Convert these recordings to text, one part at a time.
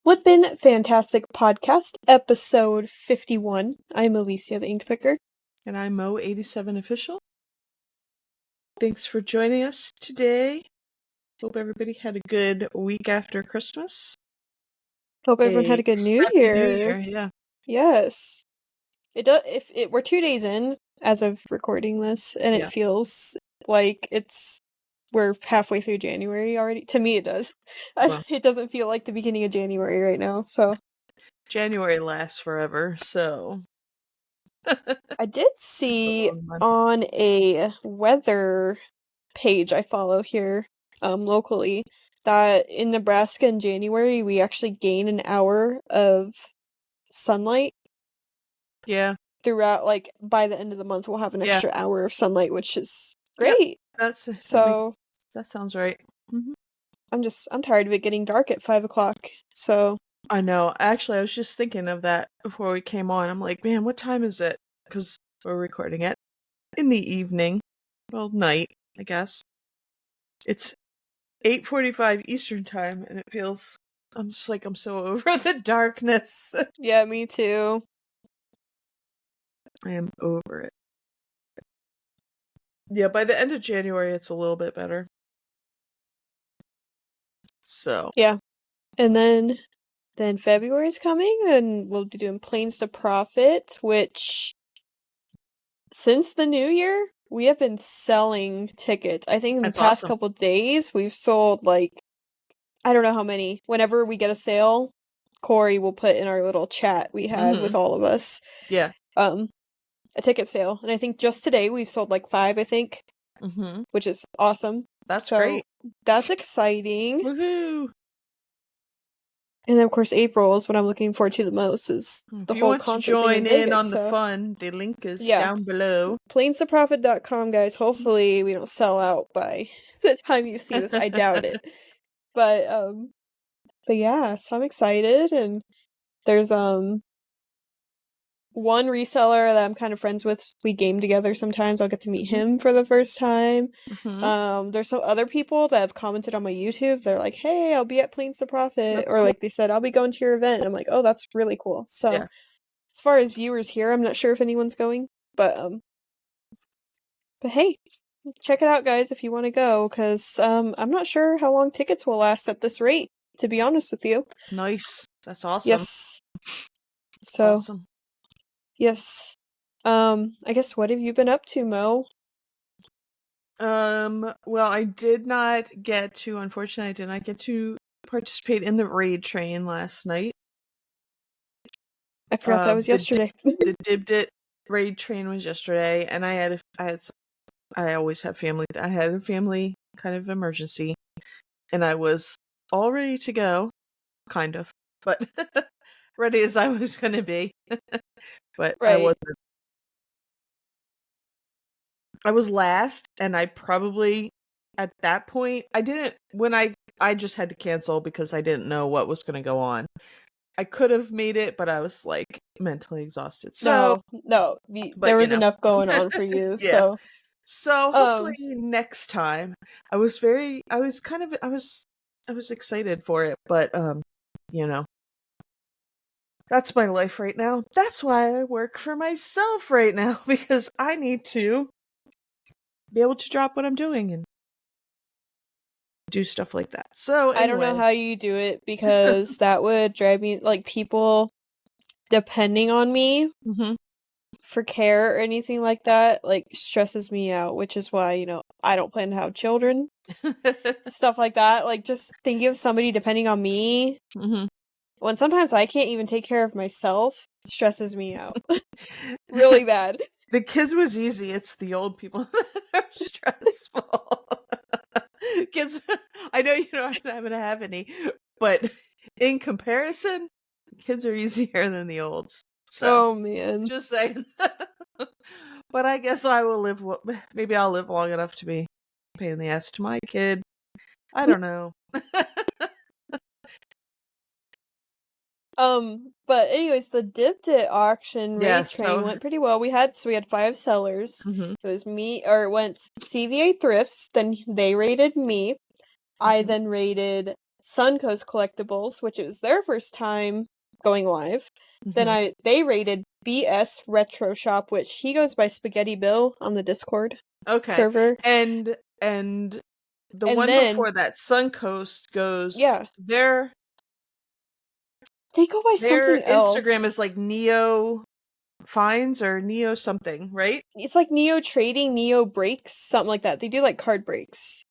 Flippin' Fantastic Podcast, episode 51. I'm Alicia, the Ink Picker. And I'm Mo87 Official. Thanks for joining us today. Hope everybody had a good week after Christmas. Hope everyone had a good New Happy Year. New Year, yeah. Yes. We're 2 days in as of recording this, and it feels like we're halfway through January already. To me, it does. Well, it doesn't feel like the beginning of January right now, so. January lasts forever, so. I did see on a weather page I follow here, locally, that in Nebraska in January we actually gain an hour of sunlight. Yeah. Throughout, like, by the end of the month we'll have an extra hour of sunlight, which is great. Yep, that sounds right. Mm-hmm. I'm tired of it getting dark at 5:00, so. I know. Actually, I was just thinking of that before we came on. I'm like, man, what time is it? Because we're recording it in the evening. Well, night, I guess. It's 8:45 Eastern time, and it feels, I'm just like, I'm so over the darkness. Yeah, me too. I am over it. Yeah, by the end of January, it's a little bit better. So. Yeah. And then February's coming, and we'll be doing Planes to Profit, which, since the new year, we have been selling tickets. I think in the past couple days, we've sold, like, I don't know how many. Whenever we get a sale, Corey will put in our little chat we had with all of us. Yeah. A ticket sale. And I think just today we've sold like 5, I think. Mm-hmm. Which is awesome. That's great. That's exciting. Woohoo! And then, of course, April is what I'm looking forward to the most, is the whole concert thing in Vegas. If you want to join in on the fun, the link is down below. Planestofprofit.com, guys. Hopefully we don't sell out by the time you see this. I doubt it. But yeah, so I'm excited, and there's one reseller that I'm kind of friends with. We game together sometimes. I'll get to meet him for the first time. Mm-hmm. There's some other people that have commented on my YouTube. They're like, hey, I'll be at Planes to Profit. Or like they said, I'll be going to your event. And I'm like, oh, that's really cool. So as far as viewers here, I'm not sure if anyone's going. But hey, check it out, guys, if you want to go. Because I'm not sure how long tickets will last at this rate, to be honest with you. Nice. That's awesome. Yes. So. Awesome. Yes. I guess, what have you been up to, Mo? Well, I did not get to, unfortunately, I did not get to participate in the raid train last night. I forgot that was yesterday. The Dibdit raid train was yesterday, and I always have family. I had a family kind of emergency, and I was all ready to go, kind of, but ready as I was going to be. But I wasn't. I was last, and I probably, at that point, I just had to cancel because I didn't know what was going to go on. I could have made it, but I was like mentally exhausted. So no, there was enough going on for you. Yeah. So hopefully next time. I was excited for it, but that's my life right now. That's why I work for myself right now, because I need to be able to drop what I'm doing and do stuff like that. So anyway. I don't know how you do it, because that would drive me, like, people depending on me for care or anything like that, like, stresses me out, which is why, I don't plan to have children. Stuff like that. Like, just thinking of somebody depending on me when sometimes I can't even take care of myself stresses me out. Really bad. The kids was easy. It's the old people that are stressful. Kids, I know you're not going to have any, but in comparison, kids are easier than the olds. So, oh man, just saying. But I guess I will live. Maybe I'll live long enough to be a pain in the ass to my kid. I don't know. But anyways, the Dibdit auction raid train went pretty well. We had 5 sellers. It was me, or it went CVA Thrifts, then they rated me. I then rated Suncoast Collectibles, which it was their first time going live. Then they rated BS Retro Shop, which he goes by Spaghetti Bill on the Discord server. And the And one then, before that, Suncoast, goes yeah, they go by their something Instagram is else. like Neo Finds or Neo something, right? It's like Neo Trading, Neo Breaks, something like that. They do like card breaks.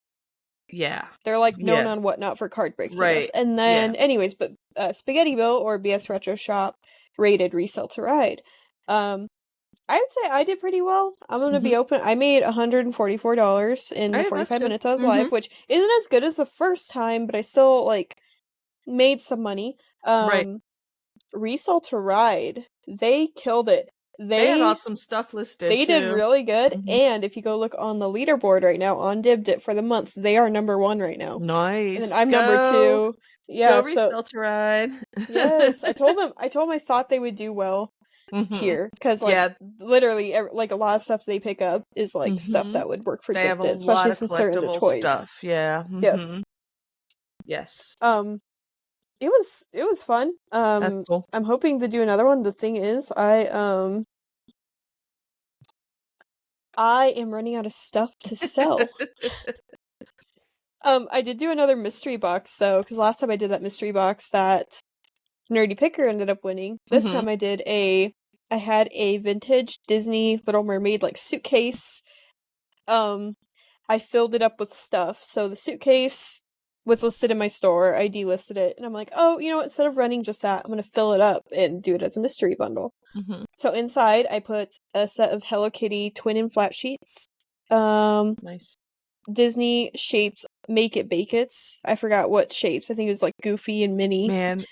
Yeah. They're like known Yeah. on Whatnot for card breaks, I guess. Right. And Yeah. then, anyways, but Spaghetti Bill or BS Retro Shop rated Resell to Ride. I would say I did pretty well. I'm gonna be open. I made $144 in the Hey, that's 45 good. minutes I was live, which isn't as good as the first time, but I still like made some money. Right. Resell to Ride, they killed it. They had They awesome stuff listed they did too. really good, and if you go look on the leaderboard right now on Dibdit for the month, they are number 1 right now. And then Nice. I'm number 2. Go Yeah, so Resell to Ride. yes, I told them I thought they would do well here because like Yeah. literally like a lot of stuff they pick up is like stuff Mhm. that would work for They have a Dibdit, lot especially of since they're into collectible stuff. toys. Yeah. Yes. Yes. It was fun. That's cool. I'm hoping to do another one. The thing is, I am running out of stuff to sell. I did do another mystery box though, because last time I did that mystery box that Nerdy Picker ended up winning. This time I had a vintage Disney Little Mermaid like suitcase. I filled it up with stuff. So the suitcase was listed in my store. I delisted it, and I'm like, oh, you know what? Instead of running just that, I'm gonna fill it up and do it as a mystery bundle. So inside, I put a set of Hello Kitty twin and flat sheets. Nice. Disney shaped Make It Bake It's. I forgot what shapes. I think it was like Goofy and Minnie. Man,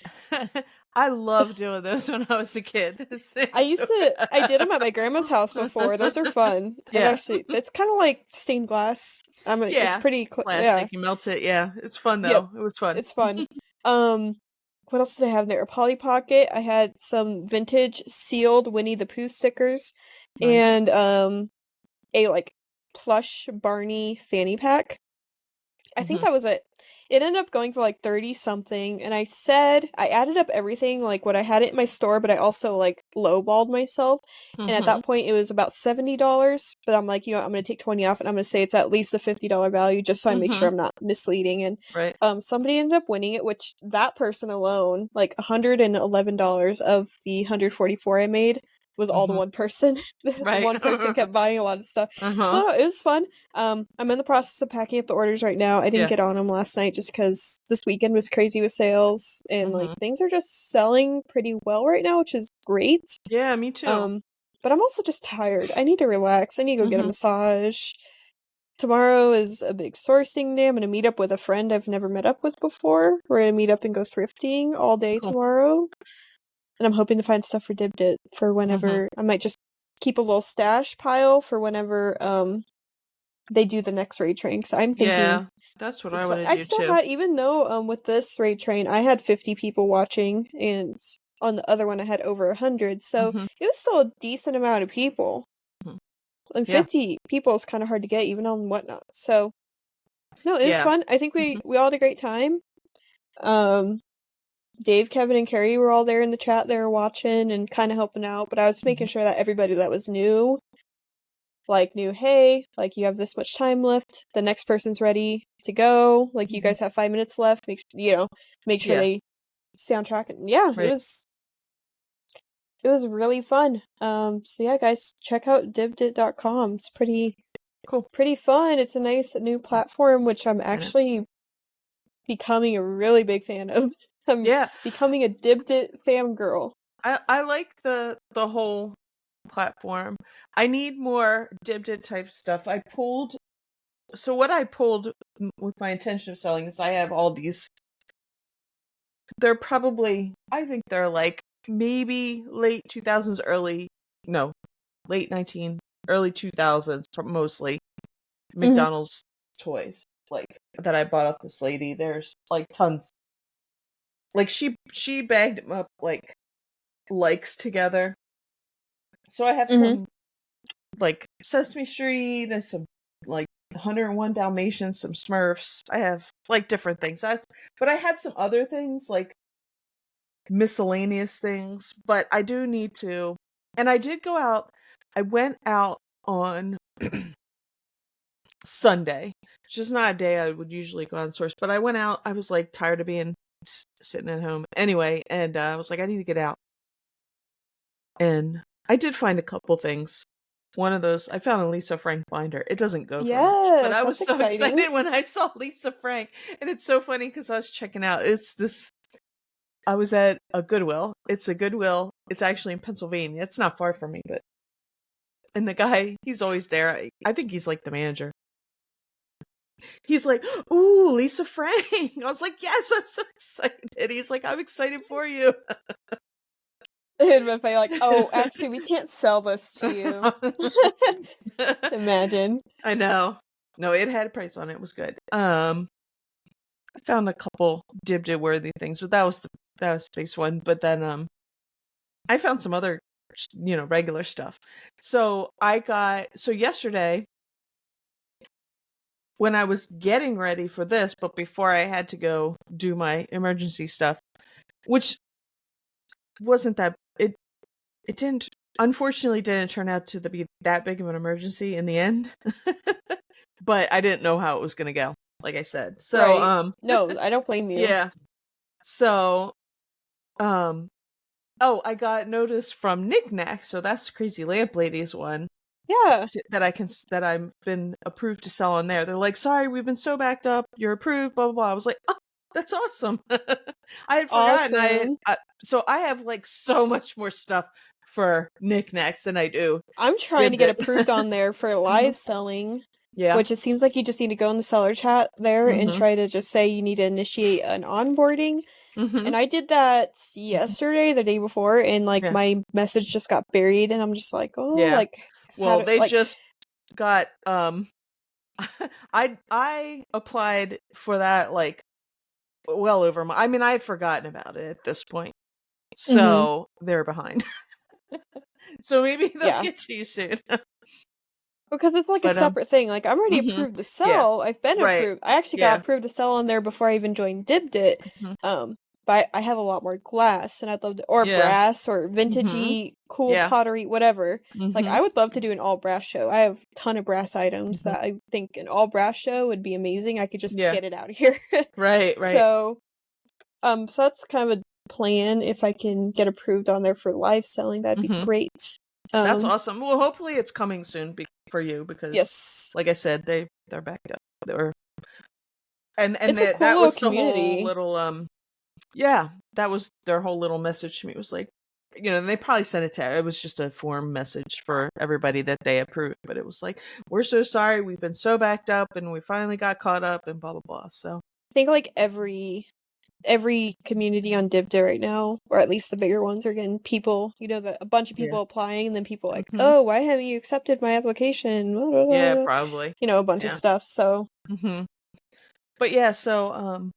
I love doing those when I was a kid. I did them at my grandma's house before. Those are fun. I've Yeah. actually, it's kind of like stained glass. It's Yeah. pretty, yeah. Plastic, you melt it. Yeah. It's fun Yep. though. It was fun. It's fun. Um, what else did I have there? A Polly Pocket. I had some vintage sealed Winnie the Pooh stickers Nice. and, a like plush Barney fanny pack. I think that was it. It ended up going for like 30 something, and I added up everything, like what I had it in my store, but I also like lowballed myself. And at that point it was about $70, but I'm like, you know what, I'm gonna take 20 off and I'm gonna say it's at least a $50 value just so I make sure I'm not misleading. And Right. somebody ended up winning it, which that person alone, like $111 of the 144 I made was all the one person. The Right. one person kept buying a lot of stuff. Uh-huh. So it was fun. I'm in the process of packing up the orders right now. I didn't get on them last night just because this weekend was crazy with sales and like things are just selling pretty well right now, which is great. Yeah, me too. But I'm also just tired. I need to relax. I need to go get a massage. Tomorrow is a big sourcing day. I'm gonna meet up with a friend I've never met up with before. We're gonna meet up and go thrifting all day tomorrow. And I'm hoping to find stuff for Dibdit for whenever I might just keep a little stash pile for whenever they do the next raid train. Cause I'm thinking that's what I it's want fun. to I do still too. had, even though with this raid train I had 50 people watching, and on the other one I had over 100, so it was still a decent amount of people. And 50 people is kind of hard to get even on Whatnot. So no, it was fun. I think we all had a great time. Dave, Kevin, and Carrie were all there in the chat. They were watching and kind of helping out, but I was making sure that everybody that was new, like, knew, hey, like, you have this much time left. The next person's ready to go. Like, you guys have 5 minutes left. Make sure they stay on track. And yeah, Right. it was really fun. So yeah, guys, check out dibdit.com. It's pretty cool, pretty fun. It's a nice new platform, which I'm actually becoming a really big fan of. I'm becoming a Dibdit fangirl. I like the whole platform. I need more Dibdit type stuff. What I pulled with my intention of selling is I have all these. They're probably, I think they're like maybe late 2000s, late 19, early 2000s, mostly McDonald's toys, like, that I bought off this lady. There's like tons. Like she bagged them up like likes together. So I have some like Sesame Street and some like 101 Dalmatians, some Smurfs. I have like different things. But I had some other things like miscellaneous things, but I do need to. And I did go out. I went out on Sunday, which is not a day I would usually go on source, but I went out. I was like tired of being sitting at home anyway, and I was like, I need to get out. And I did find a couple things. One of those, I found a Lisa Frank binder. It doesn't go for much, but Yes, I was that's so exciting. excited when I saw Lisa Frank. And it's so funny because I was checking out. I was at a Goodwill. It's a Goodwill. It's actually in Pennsylvania. It's not far from me, but. And the guy, he's always there. I think he's like the manager. He's like, "Ooh, Lisa Frank." I was like, "Yes, I'm so excited." He's like, "I'm excited for you." And if I like, oh, actually, we can't sell this to you. Imagine. I know. No, it had a price on it. It was good. I found a couple Dibd worthy things, but that was the space one. But then I found some other regular stuff. So yesterday when I was getting ready for this, but before I had to go do my emergency stuff, which wasn't that it didn't unfortunately didn't turn out to be that big of an emergency in the end. But I didn't know how it was going to go, like I said. So Right. No, I don't blame you. yeah. So oh, I got notice from Knickknack, so that's Crazy Lamp Lady's one. Yeah. That I've been approved to sell on there. They're like, "Sorry, we've been so backed up. You're approved." Blah blah blah. I was like, "Oh, that's awesome." I had forgotten. Awesome. So I have like so much more stuff for Knickknacks than I do. I'm trying to get approved on there for live selling. Yeah. Which it seems like you just need to go in the seller chat there and try to just say you need to initiate an onboarding. And I did that yesterday, the day before, and like my message just got buried, and I'm just like, oh, like, well, they just got I applied for that like well over I mean, I had forgotten about it at this point. So they're behind. So maybe they'll get to you soon. Because it's like a separate thing. Like, I'm already approved to sell. I've been approved. I actually got approved to sell on there before I even joined Dibbed It. But I have a lot more glass, and I'd love to, or brass, or vintagey, cool pottery, whatever. Like, I would love to do an all brass show. I have a ton of brass items that I think an all brass show would be amazing. I could just get it out of here. Right. So that's kind of a plan. If I can get approved on there for live selling, that'd be great. That's awesome. Well, hopefully it's coming soon for you because, like I said, they're backed up. And that was the whole little that was their whole little message to me. It was like, they probably sent it to. It was just a form message for everybody that they approved, but it was like, "We're so sorry. We've been so backed up, and we finally got caught up, and blah blah blah." So I think like every community on Dibda right now, or at least the bigger ones, are getting people, a bunch of people applying, and then people like, oh, why haven't you accepted my application? Blah, blah, blah. Yeah, probably. A bunch of stuff. So but yeah, so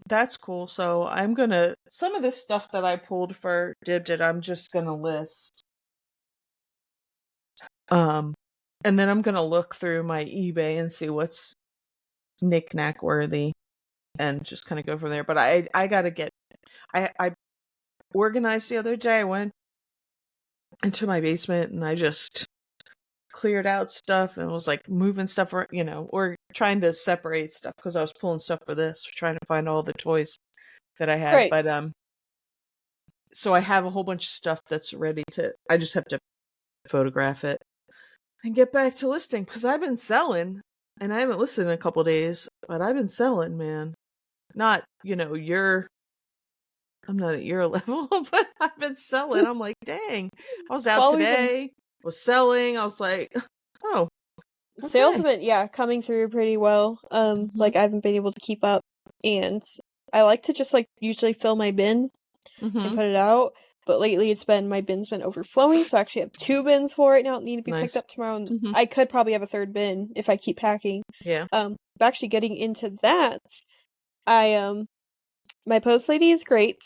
that's cool. So I'm gonna some of this stuff that I pulled for Dibdit, I'm just gonna list. And then I'm gonna look through my eBay and see what's knick-knack worthy and just kind of go from there. But I gotta get I organized the other day. I went into my basement and I just cleared out stuff and was like moving stuff, or trying to separate stuff because I was pulling stuff for this, trying to find all the toys that I had. Right. But so I have a whole bunch of stuff that's ready I just have to photograph it and get back to listing because I've been selling and I haven't listed in a couple days, but I've been selling, man. Not, I'm not at your level, but I've been selling. I'm like, dang, I was out today, was selling. I was like, oh. Okay. Sales have been, coming through pretty well. Like I haven't been able to keep up, and I like to just like usually fill my bin and put it out. But lately it's been, my bin's been overflowing, so I actually have 2 bins full right now that need to be picked up tomorrow. And I could probably have a 3rd bin if I keep packing. Yeah. But actually getting into that, my post lady is great.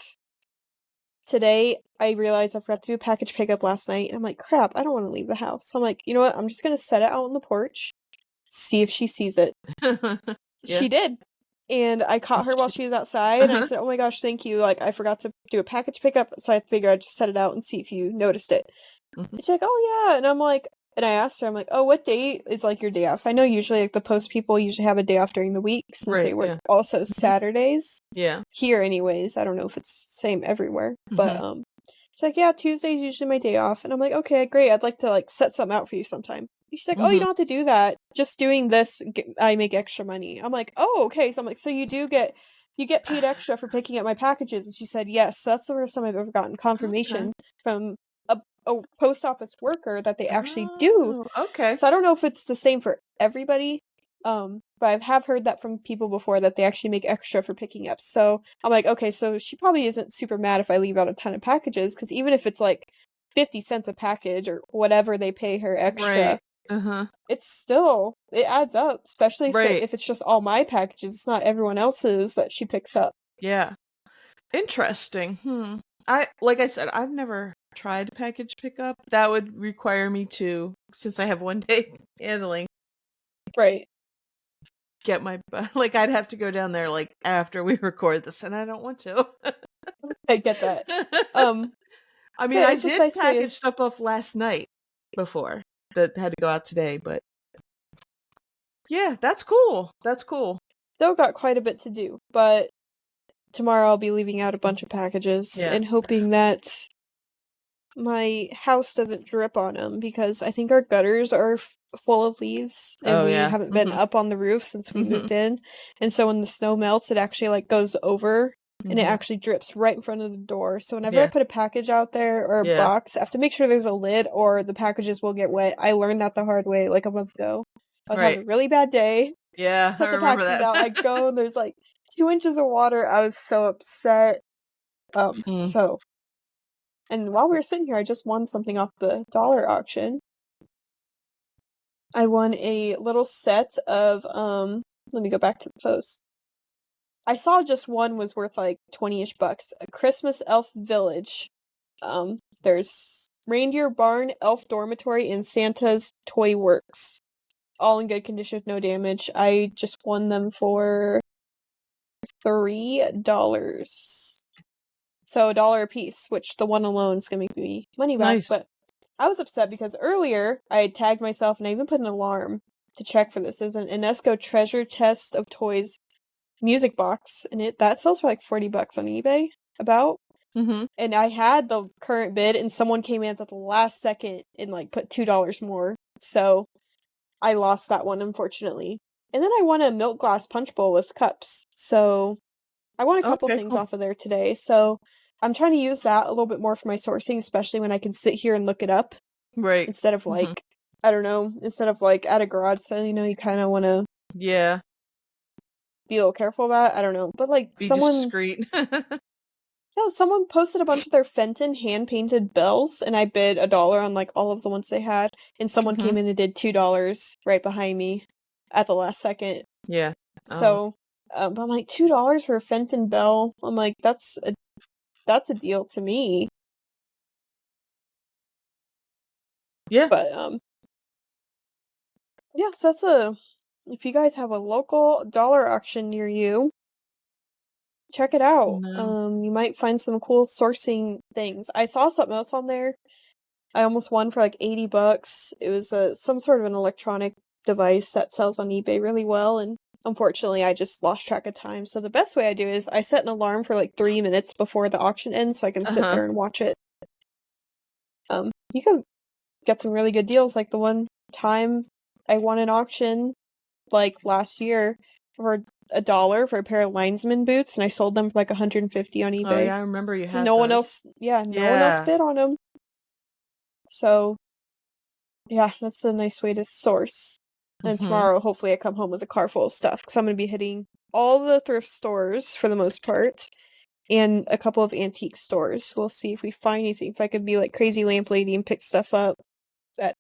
Today, I realized I forgot to do a package pickup last night, and I'm like, crap, I don't want to leave the house. So I'm like, you know what? I'm just going to set it out on the porch, see if she sees it. Yeah. She did. And I caught her while she was outside, and I said, "Oh my gosh, thank you. Like, I forgot to do a package pickup, so I figured I'd just set it out and see if you noticed it." Mhm. And she's like, "Oh yeah." And I'm like, and I asked her, I'm like, "Oh, what date is like your day off?" I know usually like the post people usually have a day off during the week since they Right, work yeah. also Mhm. Saturdays. Yeah. Here anyways. I don't know if it's the same everywhere. But Mhm. she's like, "Yeah, Tuesday's usually my day off." And I'm like, "Okay, great. I'd like to like set something out for you sometime." And she's like, "Oh, you Mhm. don't have to do that. Just doing this, I make extra money." I'm like, "Oh, okay." So I'm like, "So you get paid extra for picking up my packages?" And she said, "Yes." So that's the first time I've ever gotten Okay. confirmation from a post office worker that they actually do. Oh, okay. So I don't know if it's the same for everybody. But I have heard that from people before that they actually make extra for picking up. So I'm like, okay, so she probably isn't super mad if I leave out a ton of packages, because even if it's like 50 cents a package or whatever they pay her extra, Right. Uh-huh. it adds up, especially if Right. it's just all my packages, it's not everyone else's that she picks up. Yeah. Interesting. Like I said, I've never tried package pickup. That would require me to, since I have one day handling, Right. get my like I'd have to go down there like after we record this, and I don't want to. I get that. Um, I so mean, I it's just did nice to package stuff up last night before that had to go out today, but yeah, that's cool. That's cool. still got quite a bit to do, but tomorrow I'll be leaving out a bunch of packages Yeah. and hoping that my house doesn't drip on them, because I think our gutters are full of leaves and Oh we yeah. haven't been up on the roof since we Mhm. moved in. And so when the snow melts, it actually like goes over and it Mhm. actually drips right in front of the door. So whenever I Yeah. put a package out there or a Yeah. box, I have to make sure there's a lid or the packages will get wet. I learned that the hard way like a month ago. I was having Right. a really bad day. Yeah, I Set the remember packages that. out. I go and there's like 2 inches of water. I was so upset. Mm. So and while we were sitting here, I just won something off the dollar auction. I won a little set of let me go back to the post. I saw just one was worth like 20-ish bucks. A Christmas Elf Village. There's Reindeer Barn, Elf Dormitory, and Santa's Toy Works. All in good condition with no damage. I just won them for $3. So $1 a piece, which the one alone is gonna make me money back. Nice. But I was upset because earlier I had tagged myself and I even put an alarm to check for this. It was an Enesco Treasure Chest of Toys music box, and that sells for like $40 on eBay about. Mhm. And I had the current bid, and someone came in at the last second and like put $2 more. So I lost that one, unfortunately. And then I won a milk glass punch bowl with cups. So I won a couple Okay, things cool. off of there today. So I'm trying to use that a little bit more for my sourcing, especially when I can sit here and look it up Right. instead of Mhm. like, I don't know, instead of like at a garage sale, you kind of want to Yeah. be a little careful about it. I don't know. But like Be someone, discreet. yeah, someone posted a bunch of their Fenton hand painted bells, and I bid $1 on like all of the ones they had. And someone Mhm. came in and did $2 right behind me at the last second. Yeah. Oh. So, but I'm like $2 for a Fenton bell. I'm like, that's a deal to me. Yeah. But yeah, so if you guys have a local dollar auction near you, check it out. No. You might find some cool sourcing things. I saw something else on there. I almost won for like $80. It was some sort of an electronic device that sells on eBay really well, and unfortunately I just lost track of time. So the best way I do is I set an alarm for like 3 minutes before the auction ends so I can sit Uh-huh. there and watch it. You can get some really good deals. Like the one time I won an auction like last year for $1 for a pair of linesman boots, and I sold them for like 150 on Oh eBay. yeah, I remember you So had those. no one else Yeah. bid on them. So yeah, that's a nice way to source. And Mhm. tomorrow, hopefully, I come home with a car full of stuff because I'm going to be hitting all the thrift stores for the most part and a couple of antique stores. We'll see if we find anything. If I could be like crazy lamp lady and pick stuff up at,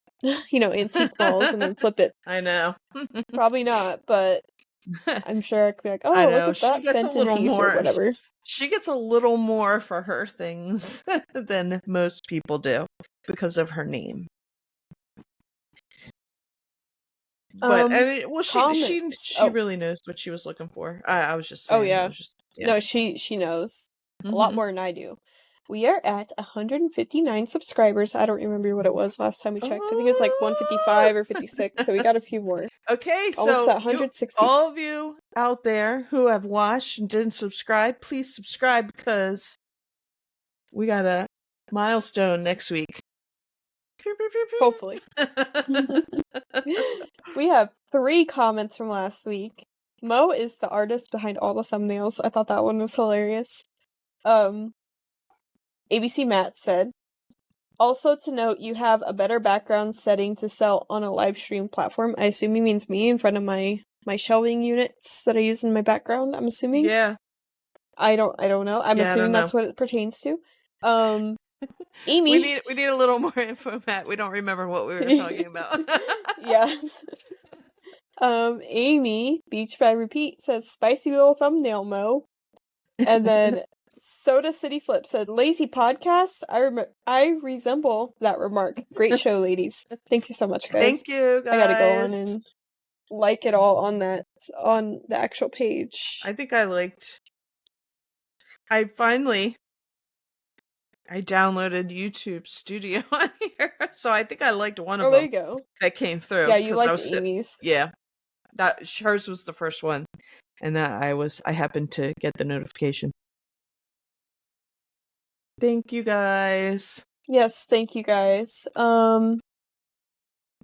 antique malls and then flip it. I know. Probably not, but I'm sure I could be like, I oh, look know. at that Fenton piece or whatever. She gets a little more for her things than most people do because of her name. But well, comments. she really knows what she was looking for. I was just Oh saying. I yeah. was just yeah. No, she knows a lot Mm-hmm. more than I do. We are at 159 subscribers. I don't remember what it was last time we checked. I think it was like 155 or 56, so we got a few more. Okay, Almost so at 160. all of you out there who have watched and didn't subscribe, please subscribe because we got a milestone next week. Hopefully. We have 3 comments from last week. Mo is the artist behind all the thumbnails. I thought that one was hilarious. ABC Matt said, also to note, you have a better background setting to sell on a live stream platform. I assume he means me in front of my shelving units that I use in my background, I'm assuming. Yeah. I don't know. I'm assuming that's what it pertains to. Amy. We need a little more info, Matt. We don't remember what we were talking about. Yes. Amy, Beach by Repeat, says spicy little thumbnail, Mo. And then Soda City Flip said, lazy podcast? I resemble that remark. Great show, ladies. Thank you so much, guys. Thank you, guys. I gotta go on and like it all on the actual page. I think I downloaded YouTube Studio on here, so I think I liked one of them. There you go. That came through. Yeah, you liked Amy's. Yeah, hers was the first one, and that I happened to get the notification. Thank you, guys. Yes, thank you, guys. I'm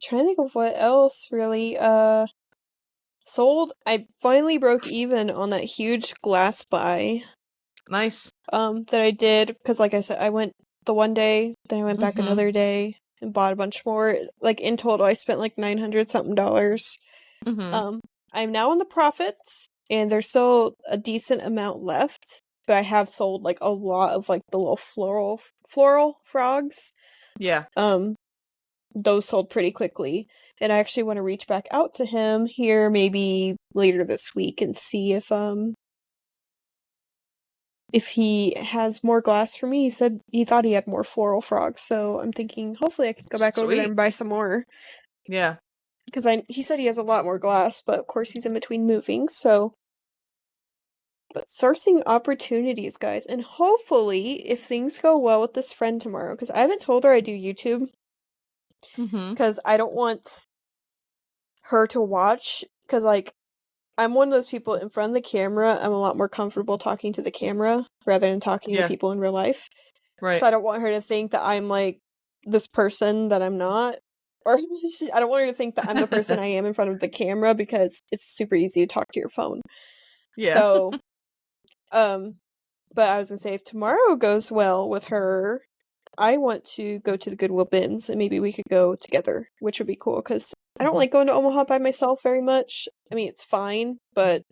trying to think of what else really. Sold. I finally broke even on that huge glass buy. Nice. That I did because, like I said, I went the one day, then I went back another day and bought a bunch more. Like in total, I spent like $900 something. I'm now in the profits, and there's still a decent amount left. But I have sold like a lot of like the little floral frogs. Yeah. Those sold pretty quickly. And I actually want to reach back out to him here maybe later this week and see if he has more glass for me. He said he thought he had more floral frogs, so I'm thinking hopefully I can go back over there and buy some more. Yeah. Because he said he has a lot more glass, but of course he's in between moving, so but sourcing opportunities, guys, and hopefully if things go well with this friend tomorrow, because I haven't told her I do YouTube. Because I don't want her to watch, because like I'm one of those people in front of the camera, I'm a lot more comfortable talking to the camera rather than talking to people in real life. Right. So I don't want her to think that I'm like this person that I'm not. Or I don't want her to think that I'm the person I am in front of the camera, because it's super easy to talk to your phone. Yeah. So, but I was gonna say if tomorrow goes well with her, I want to go to the Goodwill bins and maybe we could go together, which would be cool because I don't like going to Omaha by myself very much. I mean, it's fine, but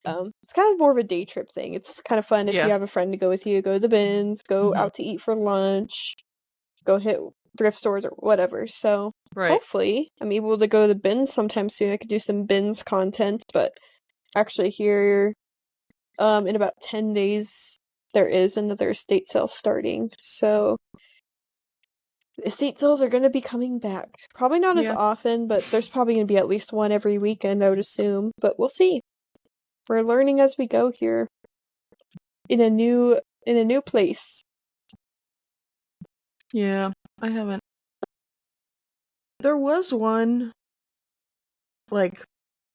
it's kind of more of a day trip thing. It's kind of fun if you have a friend to go with you, go to the bins, go out to eat for lunch, go hit thrift stores or whatever. So hopefully I'm able to go to the bins sometime soon. I could do some bins content, but actually here in about 10 days there is another estate sale starting. So estate sales are going to be coming back. Probably not as often, but there's probably going to be at least one every weekend, I would assume. But we'll see. We're learning as we go here in a new place. Yeah, I haven't. There was one, like,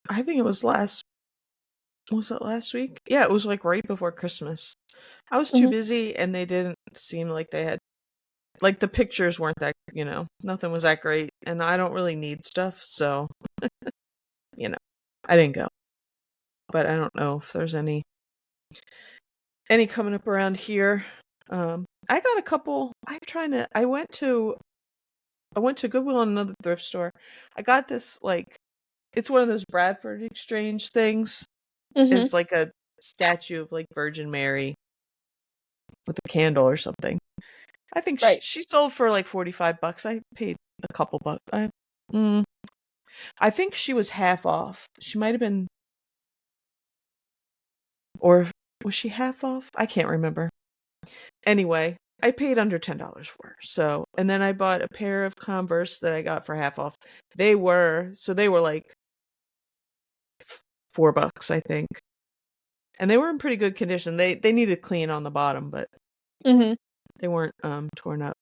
I think it was last week? Yeah, it was like right before Christmas. I was too busy and they didn't seem like they had, like, the pictures weren't that, nothing was that great, and I don't really need stuff, so, I didn't go. But I don't know if there's any coming up around here. I got a couple. I went to Goodwill and another thrift store. I got this, like, it's one of those Bradford exchange things. It's like a statue of like Virgin Mary with a candle or something. I think she sold for like $45. I paid a couple bucks. I think she was half off. She might have been, or was she half off? I can't remember. Anyway, I paid under $10 for. So, and then I bought a pair of Converse that I got for half off. They were like $4, I think. And they were in pretty good condition. They needed clean on the bottom, but they weren't torn up.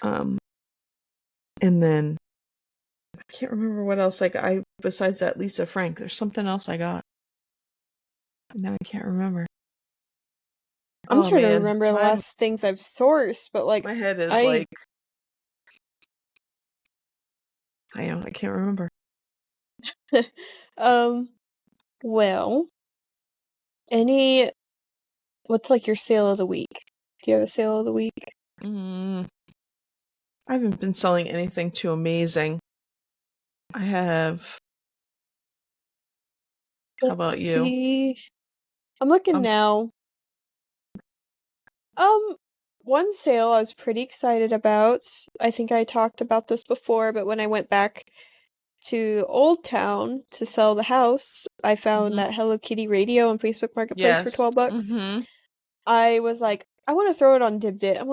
And then I can't remember what else I besides that Lisa Frank. There's something else I got. Now I can't remember. I'm Oh trying to man, remember the last things I've sourced, but like my head is like I can't remember. Well, what's like your sale of the week? Do you have a sale of the week? I haven't been selling anything too amazing. I have. How about you? See. I'm looking now. One sale I was pretty excited about. I think I talked about this before, but when I went back to Old Town to sell the house, I found that Hello Kitty radio on Facebook Marketplace for Yes. $12. I was like, I want to throw it on Dibdit. I'm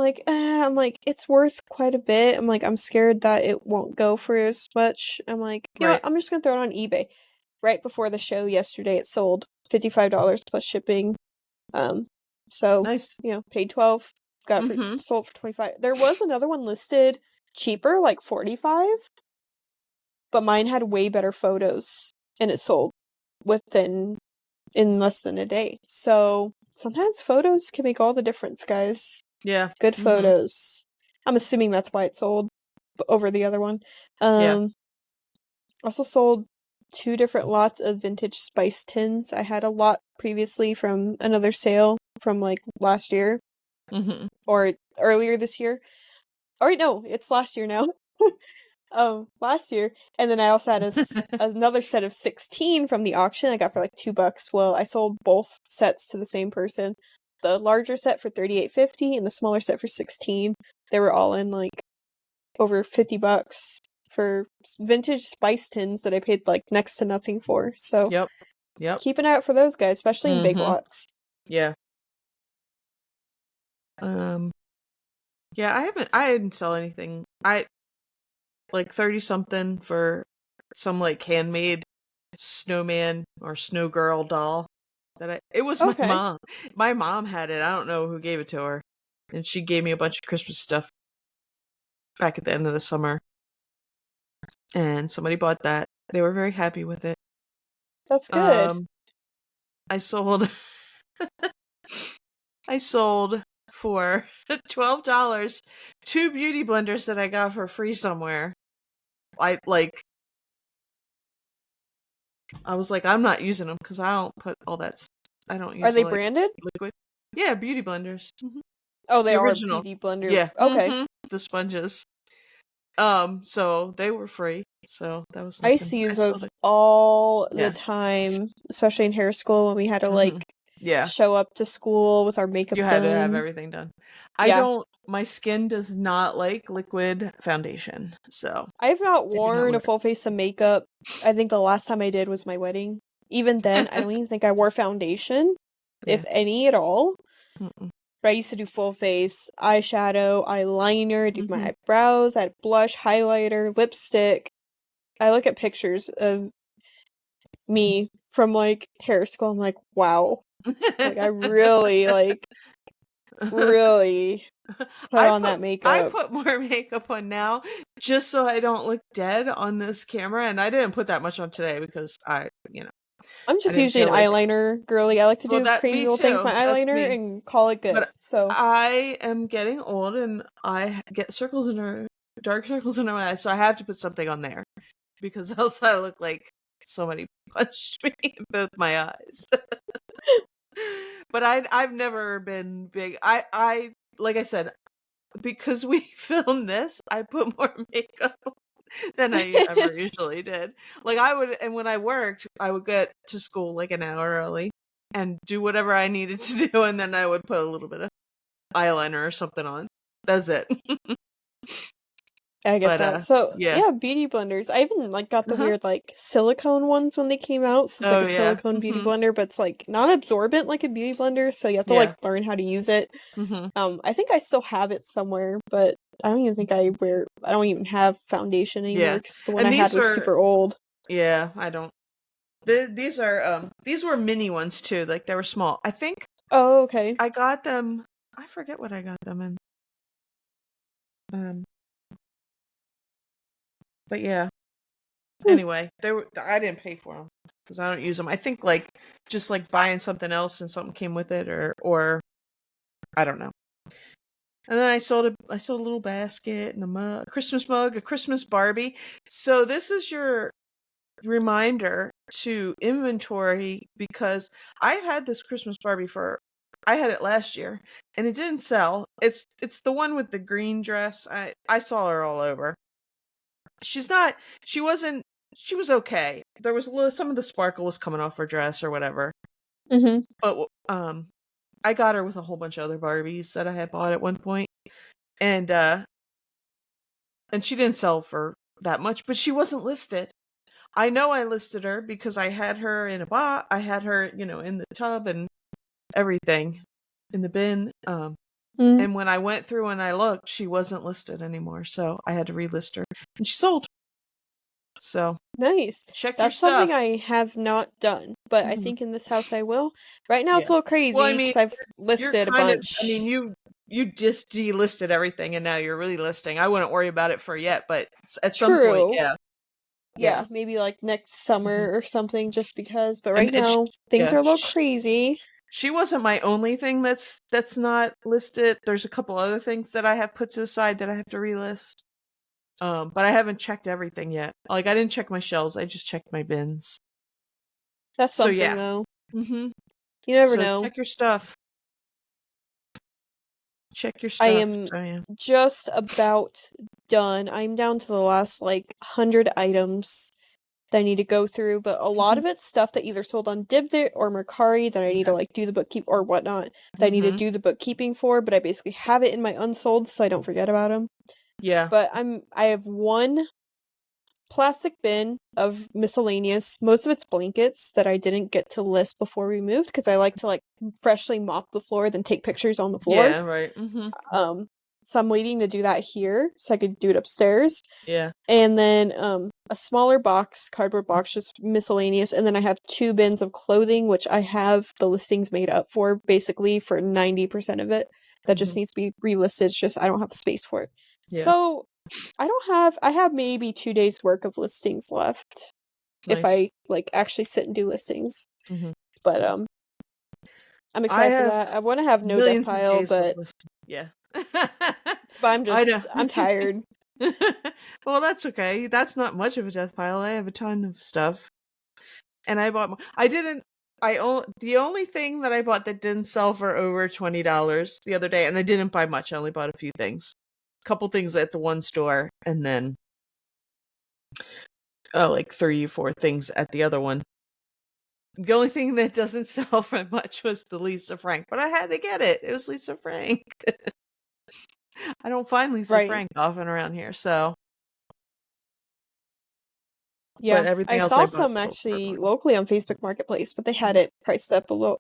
like, it's worth quite a bit. I'm like, I'm scared that it won't go for as much. I'm like, you know what? I'm just gonna throw it on eBay. Right before the show yesterday, it sold $55 plus shipping. So Nice. paid 12, got it for sold for 25. There was another one listed cheaper, like 45, but mine had way better photos, and it sold in less than a day. So sometimes photos can make all the difference, guys. Yeah. Good photos. I'm assuming that's why it sold over the other one. Also sold 2 different lots of vintage spice tins. I had a lot previously from another sale from like last year. Or earlier this year. Or wait, no, it's last year now. Last year. And then I also had another set of 16 from the auction I got for like $2. Well, I sold both sets to the same person. The larger set for $38.50 and the smaller set for 16. They were all in like over $50 for vintage spice tins that I paid like next to nothing for. So Yep. keep an eye out for those guys, especially in big lots. Yeah. Yeah, I didn't sell anything. I like 30 something for some like handmade snowman or snow girl doll it was my mom. My mom had it. I don't know who gave it to her. And she gave me a bunch of Christmas stuff back at the end of the summer. And somebody bought that. They were very happy with it. That's good. I sold for $12 2 beauty blenders that I got for free somewhere. I was like, I'm not using them because I don't put all that. I don't use. Are they branded? Liquid. Yeah, beauty blenders. Oh, they The are original beauty blender. Yeah. Okay. The sponges. So they were free. So that was I nothing. used to use those all the time, especially in hair school when we had to like show up to school with our makeup You had to have everything done. My skin does not like liquid foundation. So I have not worn a full face of makeup. I think the last time I did was my wedding. Even then, I don't even think I wore foundation, if any at all. But I used to do full face, eyeshadow, eyeliner, do my eyebrows, I had blush, highlighter, lipstick. I look at pictures of me from like hair school. I'm like, wow. Like I really put on that makeup. I put more makeup on now just so I don't look dead on this camera, and I didn't put that much on today because I'm just usually an eyeliner girly. I like to do crazy little things with my eyeliner and call it good. But so I am getting old and I get dark circles under my eyes, so I have to put something on there because else I look like somebody punched me in both my eyes. But I've never been big. I like I said, because we filmed this, I put more makeup than I ever usually did. Like and when I worked, I would get to school like an hour early and do whatever I needed to do, and then I would put a little bit of eyeliner or something on. That's it. I get But, that. So, yeah. yeah, beauty blenders. I even, like, got the Uh-huh. weird, like, silicone ones when they came out, so it's like Oh, a yeah. silicone beauty Mhm. blender, but it's, like, not absorbent like a beauty blender, so you have to, like, Yeah. learn how to use it. Mhm. I think I still have it somewhere, but I don't even think I don't even have foundation anymore Yeah. because the one I And had these was are super old. yeah, I don't these are, these were mini ones too, like, they were small. I think Oh, okay. I got them I forget what I got them in, um, but yeah. Hmm. Anyway, they were I didn't pay for them because I don't use them. I think, like, just, like, buying something else and something came with it or I don't know. And then I sold a little basket and a Christmas mug, a Christmas Barbie. So this is your reminder to inventory because I've had this Christmas Barbie for I had it last year and it didn't sell. It's the one with the green dress. I saw her all over. She's not she wasn't she was okay. There was a little some of the sparkle was coming off her dress or whatever. Mhm. But I got her with a whole bunch of other Barbies that I had bought at one point. And and she didn't sell for that much, but she wasn't listed. I know I listed her because I had her in a box. I had her, in the tub and everything in the bin. Mm, And when I went through and I looked, she wasn't listed anymore. So I had to relist her and she sold. So nice. check your That's something stuff. I have not done, but I Hmm. think in this house I will. Right now it's Yeah. a little Well, I crazy mean, because I've you're listed a kind of, I mean, bunch. you just delisted everything and now you're really listing. I wouldn't worry about it for yet, but at some point, True. yeah. Yeah, Yeah. maybe like next Hmm. summer or something just because, but right And now things yeah, are a little crazy. she wasn't my only thing that's not listed. There's a couple other things that I have put to the side that I have to relist. But I haven't checked everything yet. Like I didn't check my shelves. I just checked my bins. That's So something yeah. though. Mhm. You never So know. check your stuff. Check your I stuff. am So yeah. just about done. I'm down to the last like 100 items that I need to go through, but a lot Mhm. of it's stuff that either sold on Dibdit or Mercari that I need to Okay. like do the bookkeep or whatnot that I need to Mhm. do the bookkeeping for, but I basically have it in my unsold so I don't forget about them. Yeah. But I have one plastic bin of miscellaneous. Most of it's blankets that I didn't get to list before we moved because I like to like freshly mop the floor, then take pictures on the floor. Yeah. Right. Mhm. Um, so I'm waiting to do that here so I could do it upstairs. Yeah. And then a smaller box, cardboard box, just miscellaneous. And then I have two bins of clothing, which I have the listings made up for basically for 90% of it. That just Mhm. needs to be relisted. It's just I don't have space for it. Yeah. So I have maybe 2 days work of listings left if Nice. I like actually sit and do listings. Mhm. But I'm I excited for have that. I want to have no death millions of pile, days of but lifting. Yeah. I know. I'm tired. Well, that's okay. That's not much of a death pile. I have a ton of stuff. And I bought I didn't the only thing that I bought that didn't sell for over $20 the other day, and I didn't buy much. I only bought a few things. A couple things at the one store and then like 3 or 4 things at the other one. The only thing that doesn't sell for much was the Lisa Frank, but I had to get it. It was Lisa Frank. I don't find Lisa Right. Frank often around here, so but Yeah. I everything else I saw bought some sold for actually money. locally on Facebook Marketplace, but they had Mhm. it priced up a little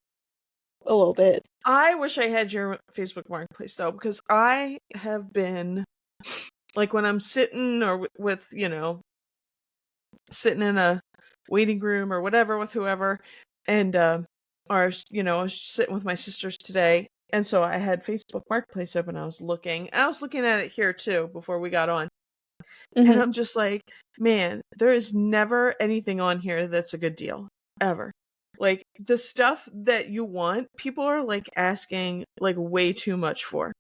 bit. I wish I had your Facebook Marketplace though, because I have been like when I'm sitting or with sitting in a waiting room or whatever with whoever, and I was sitting with my sisters today, and so I had Facebook Marketplace open. I was looking, and I was looking at it here too before we got on, and Mhm. I'm just like, man, there is never anything on here that's a good deal ever. Like the stuff that you want, people are like asking like way too much for.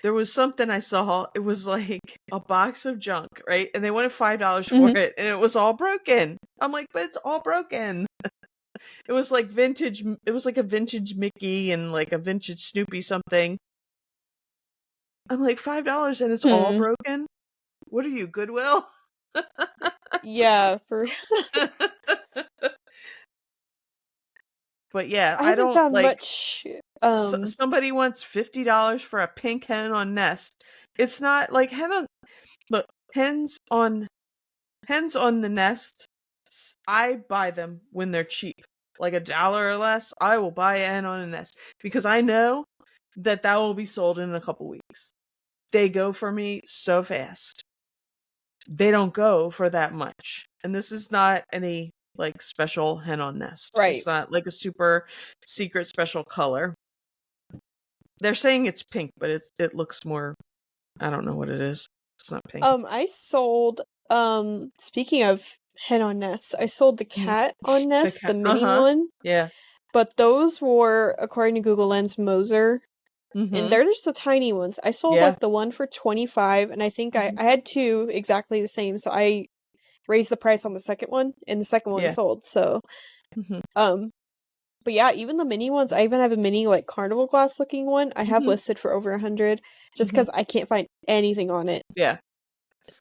There was something I saw, it was like a box of junk, right? And they wanted $5 for Mhm. it, and it was all broken. I'm like, "But it's all broken." It was like it was like a vintage Mickey and like a vintage Snoopy something. I'm like, $5 and it's all Hmm. broken? What are you, Goodwill? Yeah, for But yeah, I I haven't don't found like much. Somebody wants $50 for a pink hen on Nest. It's not like look, hens on the Nest. I buy them when they're cheap, like $1 or less. I will buy a hen on a Nest because I know that will be sold in a couple weeks. They go for me so fast. They don't go for that much. And this is not any like special hen on Nest. Right. It's not like a super secret special color. They're saying it's pink, but it looks more, I don't know what it is. It's not pink. I sold speaking of hen on Nest, I sold the cat on Nest, the mini one. Yeah. But those were, according to Google Lens, Moser. And they're just the tiny ones. I sold like the one for 25, and I think I had two exactly the same, so I raised the price on the second one, and the second one sold. So but yeah, even the mini ones, I even have a mini like carnival glass looking one I have listed for over 100 just because I can't find anything on it. Yeah.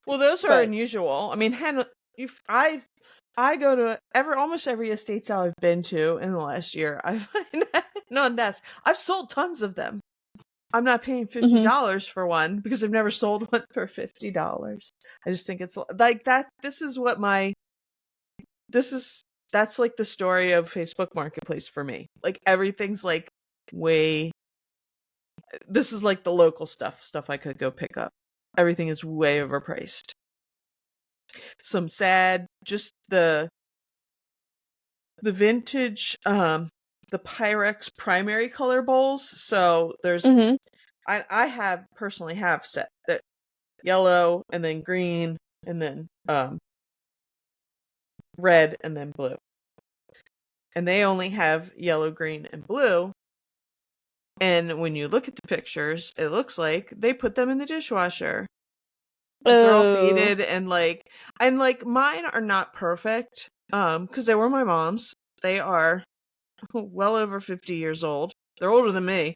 Well, those are unusual. I mean, I go to almost every estate sale I've been to in the last year. I find no Nest. I've sold tons of them. I'm not paying $50 for one because I've never sold one for $50. I just think it's like that. That's like the story of Facebook Marketplace for me. Like everything's like this is like the local stuff I could go pick up. Everything is way overpriced. Some sad, just the vintage, the Pyrex primary color bowls. So there's, I personally have set that yellow and then green and then red and then blue. And they only have yellow, green, and blue. And when you look at the pictures, it looks like they put them in the dishwasher. They're all faded and mine are not perfect. Because they were my mom's. They are well over 50 years old. They're older than me.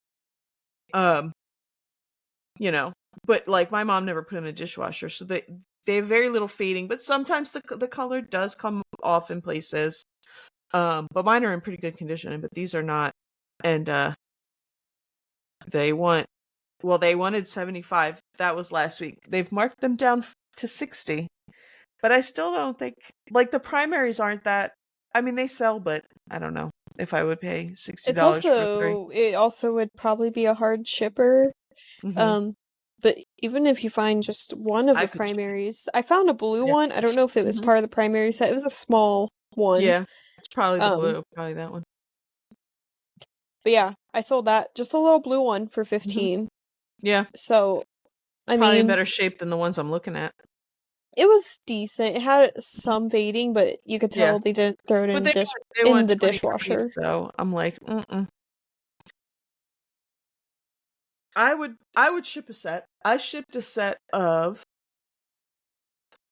You know, but like my mom never put them in the dishwasher, so they have very little fading, but sometimes the color does come off in places. But mine are in pretty good condition, but these are not. And they wanted 75. That was last week. They've marked them down to 60. But I still don't think like the primaries aren't that. I mean, they sell, but I don't know if I would pay $60 for 3. It also would probably be a hard shipper. But even if you find just one of the primaries, I found a blue one. I don't know if it was part of the primary set. It was a small one. Yeah, it's probably the blue, probably that one. But yeah, I sold that, just a little blue one for 15. Yeah. So, I probably mean, in better shape than the ones I'm looking at. It was decent. It had some fading, but you could tell they didn't throw it in the dishwasher. So I'm like, I would ship a set. I shipped a set of.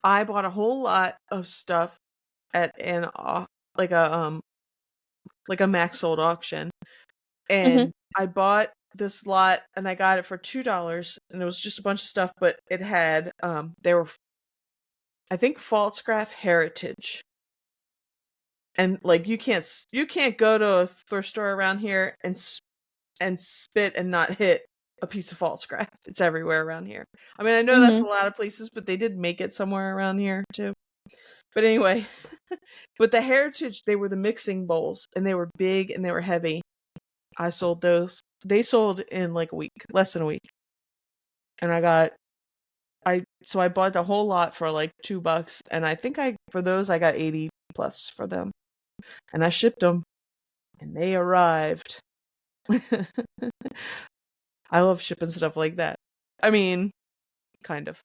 I bought a whole lot of stuff at like a max sold auction, and I bought this lot and I got it for $2, and it was just a bunch of stuff, but it had they were, I think, Falstaff Heritage. And like you can't go to a thrift store around here and spit and not hit a piece of Falstaff. It's everywhere around here. I mean, I know that's a lot of places, but they did make it somewhere around here too. But anyway, but the Heritage, they were the mixing bowls, and they were big and they were heavy. I sold those. They sold in like a week, less than a week. And I bought the whole lot for like $2, and I think for those I got 80 plus for them. And I shipped them, and they arrived. I love shipping stuff like that. I mean, kind of.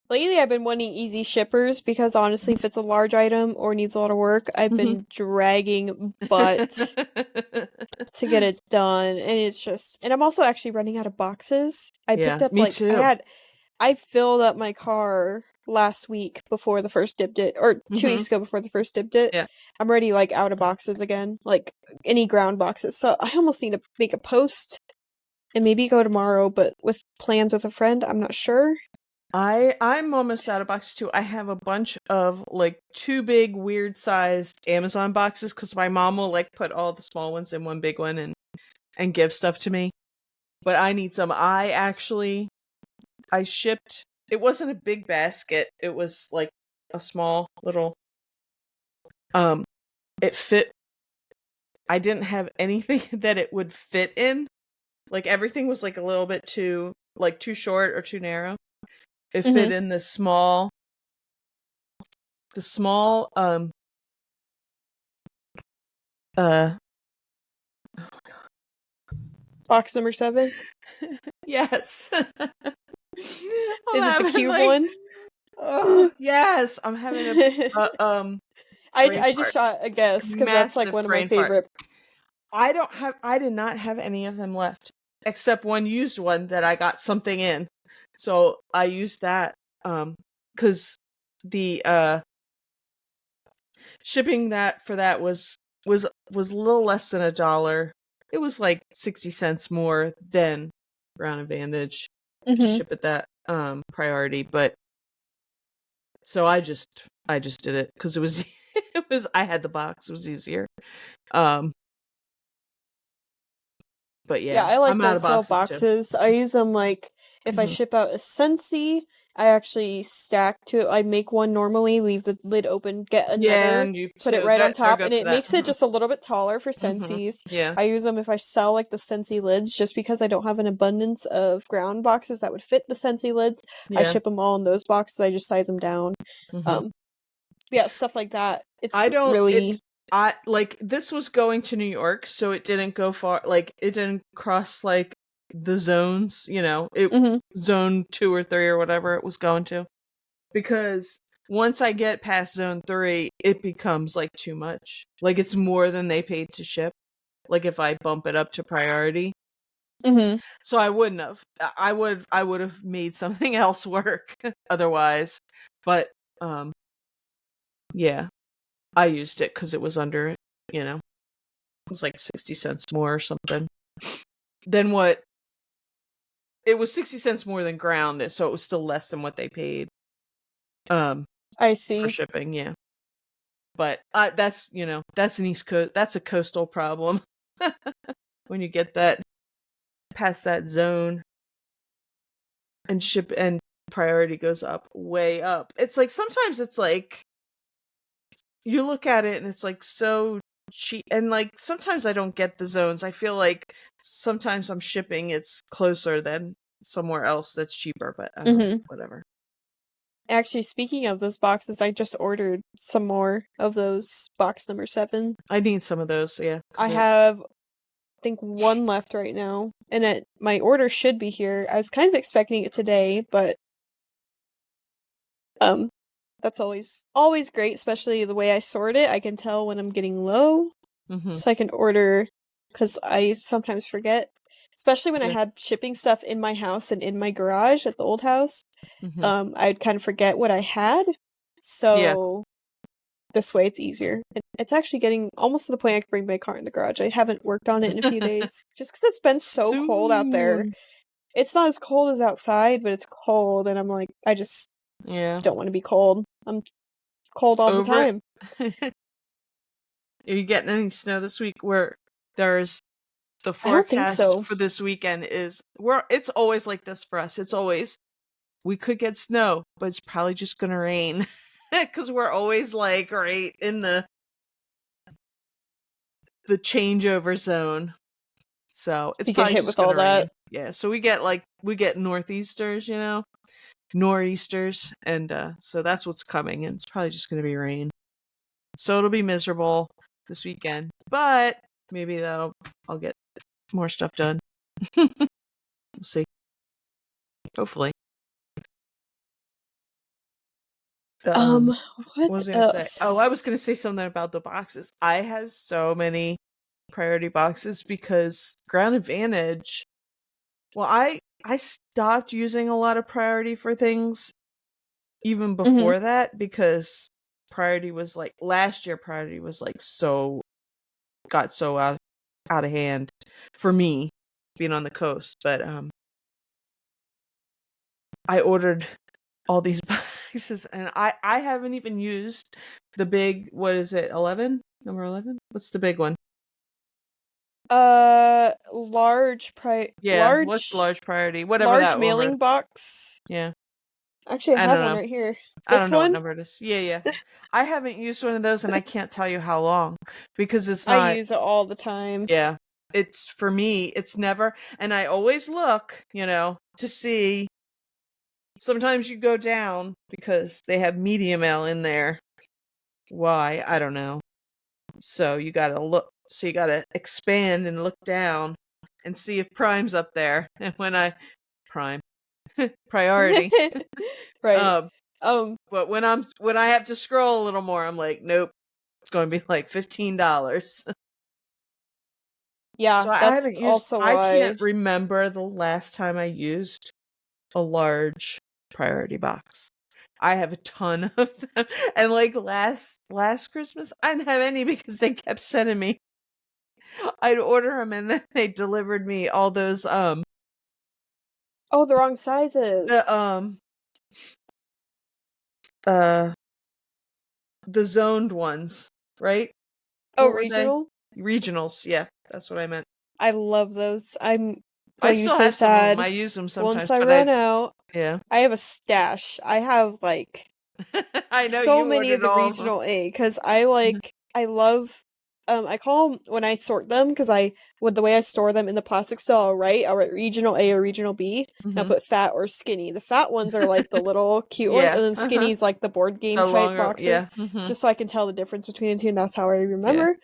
Lately, I've been wanting easy shippers because honestly, if it's a large item or needs a lot of work, I've been dragging butts to get it done. And it's just, and I'm also actually running out of boxes. I picked up me too. I filled up my car last week before the first dipped it, or 2 weeks ago before the first dipped it. Yeah. I'm already like out of boxes again, like any ground boxes. So I almost need to make a post and maybe go tomorrow, but with plans with a friend, I'm not sure. I'm almost out of boxes too. I have a bunch of like 2 big weird sized Amazon boxes because my mom will like put all the small ones in one big one, and and give stuff to me. But I need some. I shipped, it wasn't a big basket. It was like a small little, it fit. I didn't have anything that it would fit in. Like everything was like a little bit too short or too narrow. It fit in the small uh Box number 7? yes. I'm Is it the having cube like, one? oh yes, I'm having a brain I just fart. shot a guess because that's like Massive one of my brain fart. favorite. I did not have any of them left except one used one that I got something in. So I used that cuz the shipping that for that was a little less than $1. It was like 60 cents more than Brown Advantage to ship it that priority, but so I just did it cuz it was I had the box, it was easier. Um But Yeah, yeah, I like I'm out those of cell boxes too. boxes. I use them like if I Mhm. ship out a Scentsy, I actually stack to I make one normally, leave the lid open, get Yeah, another, and you put it too. right on That they're top, good and for it that. makes it just a little bit taller for Mhm. Scentsy's. Yeah. I use them if I sell like the Scentsy lids, just because I don't have an abundance of ground boxes that would fit the Scentsy lids. I Yeah. ship them all in those boxes. I just size them down. Mhm. Um, yeah, stuff like that. It's I don't really. I like this was going to New York, so it didn't go far, like it didn't cross like the zones, It Mhm. zone 2 or 3 or whatever it was going to. Because once I get past zone 3, it becomes like too much. Like it's more than they paid to ship. Like if I bump it up to priority. Mhm. So I wouldn't have. I would have made something else work otherwise. But um yeah, I used it cuz it was under it, It was like 60 cents more or something. Than what it was 60 cents more than ground, so it was still less than what they paid I for see. shipping, yeah. But that's, that's an East Coast, that's a coastal problem. When you get that past that zone and ship and priority goes up, way up. It's like sometimes it's like you look at it and it's like so cheap, and like sometimes I don't get the zones. I feel like sometimes I'm shipping it's closer than somewhere else that's cheaper, but I don't know, Mhm. whatever. Actually, speaking of those boxes, I just ordered some more of those box number 7. I need some of those, yeah, I because have, I think, one left right now, and my order should be here. I was kind of expecting it today, but um, that's always great, especially the way I sort it. I can tell when I'm getting low, mm-hmm, so I can order because I sometimes forget, especially when I yeah, had shipping stuff in my house and in my garage at the old house. mm-hmm, I'd kind of forget what I had, yeah. so this way it's easier. It's actually getting almost to the point I can bring my car in the garage. I haven't worked on it in a few days, just because it's been so cold out there. Soon, It's not as cold as outside, but it's cold, and I'm like, I just yeah, don't want to be cold. I'm cold all the over it. time. Are you getting any snow this week? Where there's the I don't think forecast so. for this weekend is it's always like this for us. It's always we could get snow, but it's probably just gonna rain because we're always like right in the changeover zone. So it's You get probably hit just with all gonna that. rain. Yeah. So we get northeasters, nor'easters, and so that's what's coming, and it's probably just gonna be rain. So it'll be miserable this weekend, but maybe I'll get more stuff done. We'll see. Hopefully. Um, what What was I gonna say? Oh, I was else? gonna say something about the boxes. I have so many priority boxes because Ground Advantage. Well, I stopped using a lot of priority for things even Mhm. before that because priority was like last year. Priority was like so got so out of hand for me being on the coast, but I ordered all these boxes and I haven't even used the big, what is it, 11? Number 11? What's the big one? Uh, large Yeah, what's large priority? Whatever large that mailing over. box. Yeah. Actually, I I have don't one know. right here. I This don't know what one, number it is. Yeah, yeah. I haven't used one of those and I can't tell you how long because it's I not, use it all the time. yeah. It's for me, it's never, and I always look, to see. Sometimes you go down because they have media mail in there. Why? I don't know. So you got to look, so you got to expand and look down and see if Prime's up there. And when Prime priority. Right. Um, Um, but when I have to scroll a little more, I'm like, nope, it's going to be like $15. yeah, So I that's haven't used. also I why. can't remember the last time I used a large priority box. I have a ton of them, and like last Christmas, I didn't have any because they kept sending me. I'd order them, and then they delivered me all those Oh, the wrong the sizes. uh the zoned ones, right? Oh, What were they? regional? Regionals, yeah, that's what I meant. I love those. I'm I going to be still so have some of them. sad I use them sometimes, once I but run out. yeah. I have a stash. I have like I know so you many of ordered the all of them. regional A because I love I call them when I sort them because I with the way I store them in the plastic still I'll write regional A or regional B and I'll Hmm. put fat or skinny. The fat ones are like the little cute ones Yeah. and then skinny's like the board game The type longer, boxes yeah. Hmm. just so I can tell the difference between the two and that's how I Yeah. remember.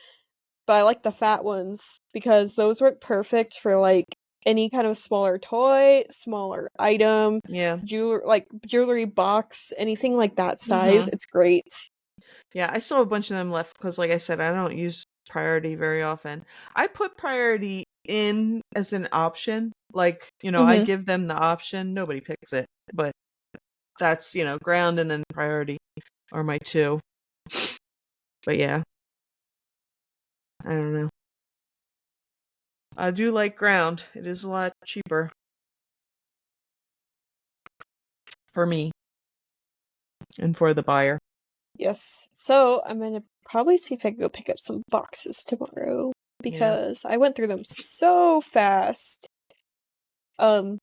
But I like the fat ones because those work perfect for like any kind of smaller toy, smaller item, Yeah. jewelry box, anything like that size. Hmm. It's great. Yeah, I still have a bunch of them left because, like I said, I don't use priority very often. I put priority in as an option. Like, I Mhm. give them the option. Nobody picks it, but that's, ground and then priority are my two. But yeah, I don't know. I do like ground. It is a lot cheaper for me and for the buyer. Yes. So I'm gonna probably see if I can go pick up some boxes tomorrow Yeah. because I went through them so fast. Um,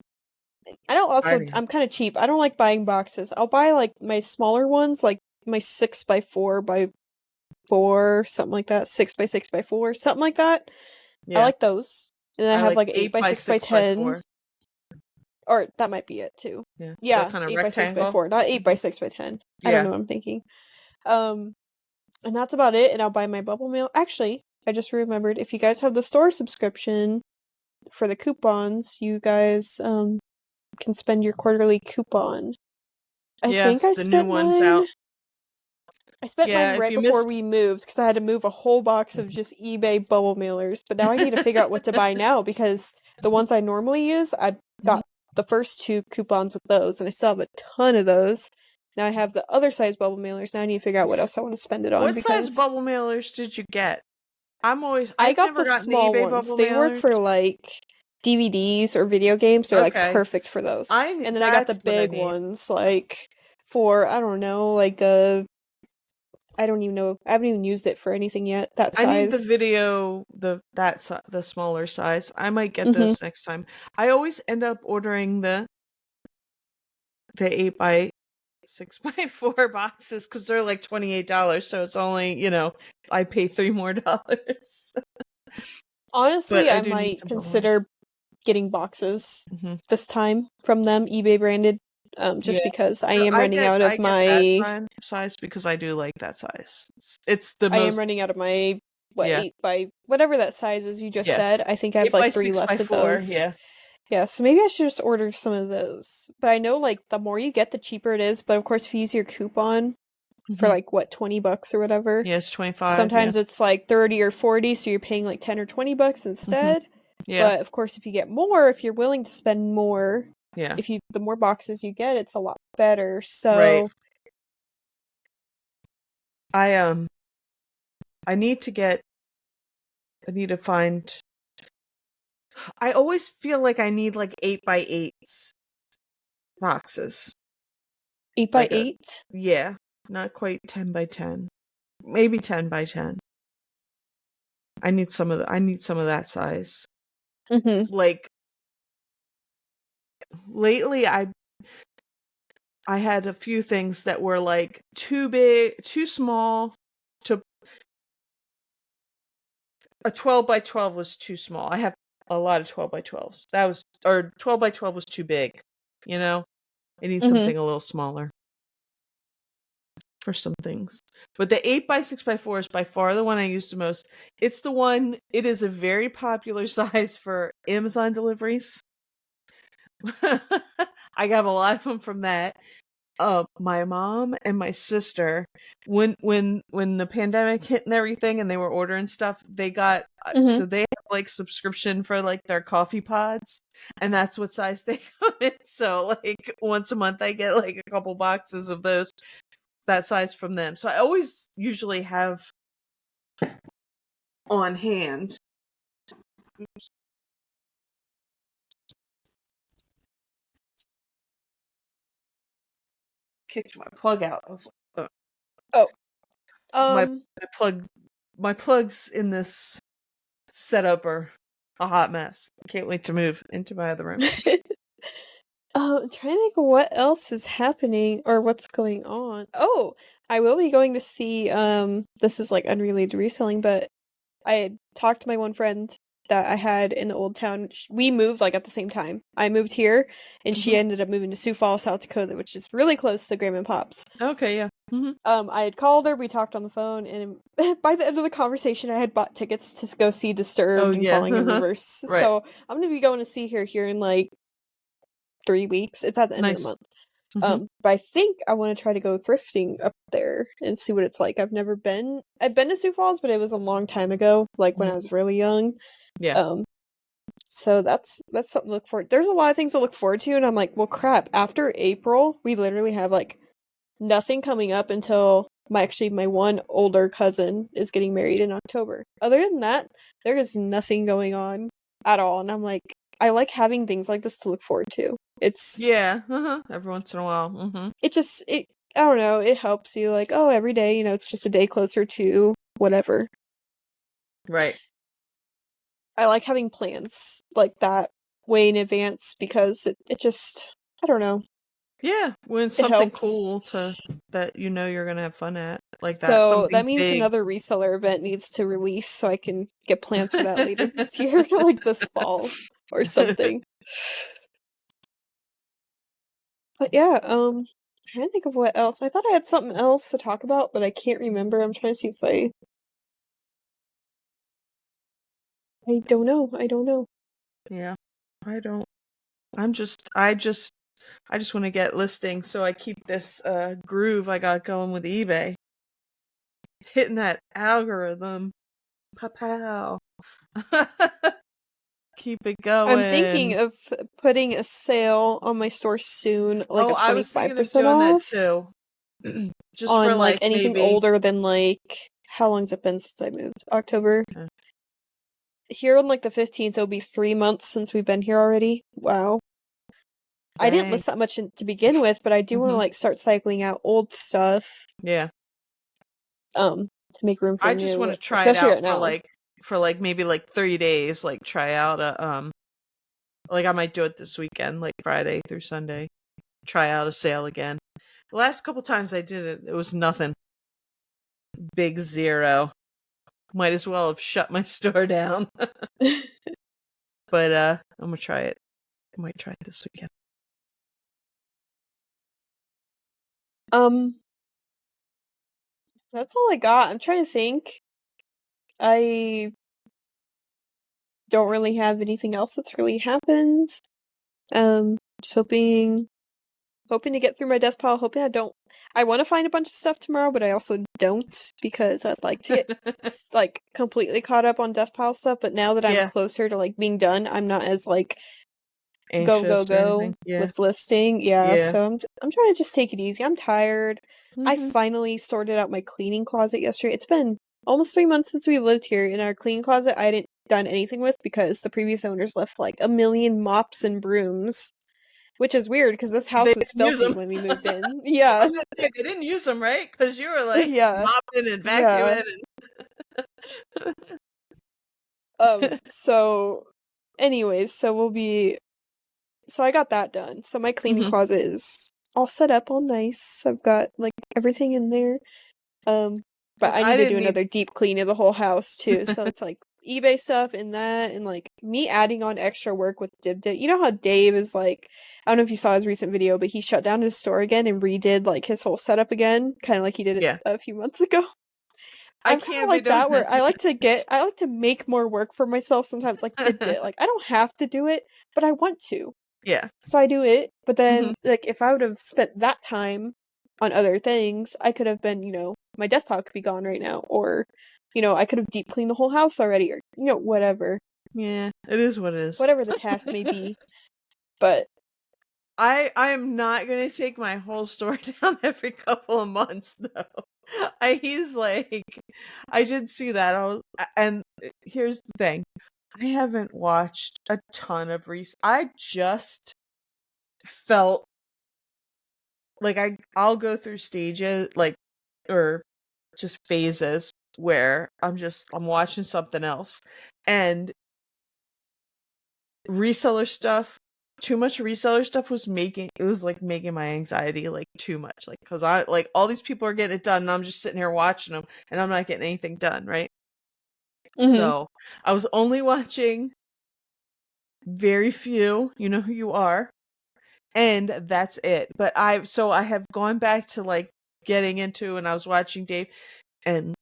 I don't also I I'm kind of cheap. I don't like buying boxes. I'll buy like my smaller ones, like my 6x4x4, something like that. 6x6x4, something like that. I Yeah. like those. And then I I have like like eight eight by by six by six by ten, four. or that might be it too. Yeah. The Yeah, kind of 8x6x4, rectangle. not eight by Mhm. 6x10. I don't Yeah. know what I'm thinking. Um, and that's about it. And I'll buy my bubble mail. Actually, I just remembered if you guys have the store subscription for the coupons, you guys can spend your quarterly coupon. I Yeah. think I The new spent one's mine. out. I spent Yeah. mine If right you before missed. we moved because I had to move a whole box of just eBay bubble mailers. But now I need to figure out what to buy now because the ones I normally use, I Mhm. got the first two coupons with those, and I still have a ton of those. Now I have the other size bubble mailers. Now I need to figure out what else I want to spend it on What size because bubble mailers did you get? I I've got never the gotten the small eBay ones. bubble They work mailers. for like DVDs or video games. They're like Okay. perfect for those. And then I got the That's what I big need. ones like for I don't know, like a I don't even know. I haven't even used it for anything yet. That I need the size. video, the smaller size. I might get Mhm. those next time. I always end up ordering the 8 by 6 by 4 boxes because they're like $28. So it's only, I pay three more dollars. But Honestly, I I do need might some bubble. consider getting boxes Hmm. this time from them, eBay branded, Yeah. just because I No, am running out I of get that my size because I do like that size. It's the I am most, running out of my what yeah. 8 by whatever that size is you just Yeah. said. I think I have Eight by like three six by left of four. those. Yeah. Yeah, so maybe I should just order some of those. But I know like the more you get, the cheaper it is. But of course, if you use your coupon for Hmm. like what, $20 or whatever, Yeah, it's 25. Yeah. sometimes it's like 30 or 40, so you're paying like 10 or $20 Hmm. instead. Yeah. But of course, if you get more, if you're willing to spend more, Yeah. if you the more boxes you get, it's a lot better. Right. So, I I need to get I need to find I always feel like I need like 8 by 8s boxes. 8 by Like a 8. Yeah, not quite 10 by 10. Maybe 10 by 10. I need some of that size. Mhm. Like, lately, I had a few things that were, like, too big too small to a 12 by 12 was too small. I have a lot of 12 by 12s. That was or 12 by 12 was too big, you know? I need Mhm. something a little smaller for some things. But the 8 by 6 by 4 is by far the one I use the most. It's the one it is a very popular size for Amazon deliveries. I got a lot of them from that. My mom and my sister, when the pandemic hit and everything, and they were ordering stuff, they got Mhm. so they have like subscription for like their coffee pods, and that's what size they come in. So like once a month, I get like a couple boxes of those that size from them. So I always usually have on hand. Oops, kicked my plug out. I was like, Oh, my um my plug my plugs in this setup are a hot mess. Can't wait to move into my other room. I'm trying to think of what else is happening or what's going on. Oh, I will be going to see, this is like unrelated to reselling, but I had talked to my one friend that I had in the old town. We moved like at the same time. I moved here, and she Mhm. ended up moving to Sioux Falls, South Dakota, which is really close to Graham and Pops. Okay, yeah. Mhm. I had called her, we talked on the phone, and by the end of the conversation, I had bought tickets to go see Oh, Disturbed and yeah. Falling in Reverse. Right. So I'm gonna be going to see her here in like 3 weeks. It's at the end of the Nice. month. Mhm. But I think I want to try to go thrifting up there and see what it's like. I've been to Sioux Falls, but it was a long time ago, like when Mhm. I was really young. Yeah. Um, so that's something to look forward. There's a lot of things to look forward to, and I'm like, well, crap. After April, we literally have like nothing coming up until my one older cousin is getting married in October. Other than that, there is nothing going on at all, and I'm like, I like having things like this to look forward to. Yeah. Uh-huh. Every once in a while. Mhm. It I don't know, it helps you like, oh, every day, it's just a day closer to whatever. Right. I like having plans like that way in advance because it just I don't know, Yeah, when it something helps. cool to that you know you're gonna have fun at, like that, So something that means big. another reseller event needs to release so I can get plans for that later this year, like this fall or something. But yeah, trying to think of what else. I thought I had something else to talk about, but I can't remember. I'm trying to see if I don't know. I don't know. Yeah. I don't I just wanna get listings so I keep this, groove I got going with eBay. Hitting that algorithm. Pow. Keep it I'm thinking going. of putting a sale on my store soon, like Oh, a I was thinking of 25% doing that off too. Just for, on like like, anything maybe older than like how long's it been since I moved? October. uh, Here on like the 15th, it'll be 3 months since we've been here already. Wow. I didn't dang. list that much to begin with, but I do want to Mhm. like start cycling out old stuff, Yeah. to make room for I just wanna new, try it especially out right for, now. maybe, like, 3 days, like, try out like, I might do it this weekend, like, Friday through Sunday, try out a sale again. The last couple times I did it, it was nothing. Big 0. Might as well have shut my store down. But, I'm gonna try it. I might try it this weekend. um, that's all I got. I'm trying to think. I don't really have anything else that's really happened. Just hoping to get through my death pile, hoping I want to find a bunch of stuff tomorrow, but I also don't because I'd like to get like completely caught up on death pile stuff, but now that I'm Yeah. closer to like being done, I'm not as like go go Anxious or anything. go Yeah. with listing. Yeah, Yeah. so I'm trying to just take it easy. I'm tired. I Mhm. finally sorted out my cleaning closet yesterday. It's been almost 3 months since we lived here. In our cleaning closet, I hadn't done anything with because the previous owners left like a million mops and brooms, which is weird because this They house was didn't use filthy them. when we moved in. I Yeah. was gonna say, they didn't use them, right? Because you were, like, Yeah. mopping and Yeah. vacuuming and So anyways, so I got that done. So my cleaning Mhm. closet is all set up, all nice. I've got like everything in there. But Like, I I need to didn't do need another deep clean of the whole house too. So it's like eBay stuff and that, and like me adding on extra work with DibDib. You know how Dave is like, I don't know if you saw his recent video, but he shut down his store again and redid like his whole setup again, kind of like he did it Yeah. a few months ago. I I'm kind of can't be like doing that where that. I like to make more work for myself sometimes, like DibDib. Like I don't have to do it, but I want to. Yeah. So I do it, but then Mhm. like if I would have spent that time on other things, I could have been, my desktop could be gone right now, or I could have deep cleaned the whole house already, or whatever, Yeah, it is what it is. whatever the task may be. But I am not gonna take my whole store down every couple of months though. He's like, I did see that. And here's the thing. I haven't watched a ton of I just felt like I'll go through stages like or just phases where I'm watching something else. And reseller stuff too much reseller stuff was making my anxiety like too much, like because I like all these people are getting it done and I'm just sitting here watching them and I'm not getting anything done, right? mhm. So I was only watching very few, you know who you are, and that's it. But I have gone back to like getting into, and I was watching Dave, and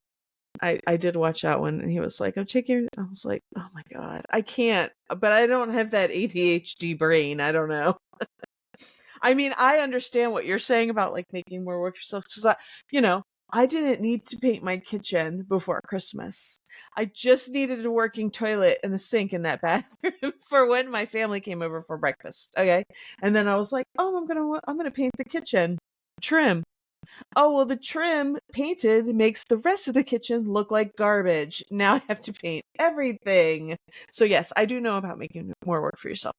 I did watch that one, and he was like, I was like, oh my God, I can't, but I don't have that ADHD brain. I don't know. I mean, I understand what you're saying about like making more work for yourself because you know, I didn't need to paint my kitchen before Christmas. I just needed a working toilet and a sink in that bathroom for when my family came over for breakfast. Okay, and then I was like, oh, I'm gonna paint the kitchen, trim. Oh well, the trim painted makes the rest of the kitchen look like garbage. Now I have to paint everything. So yes, I do know about making more work for yourself,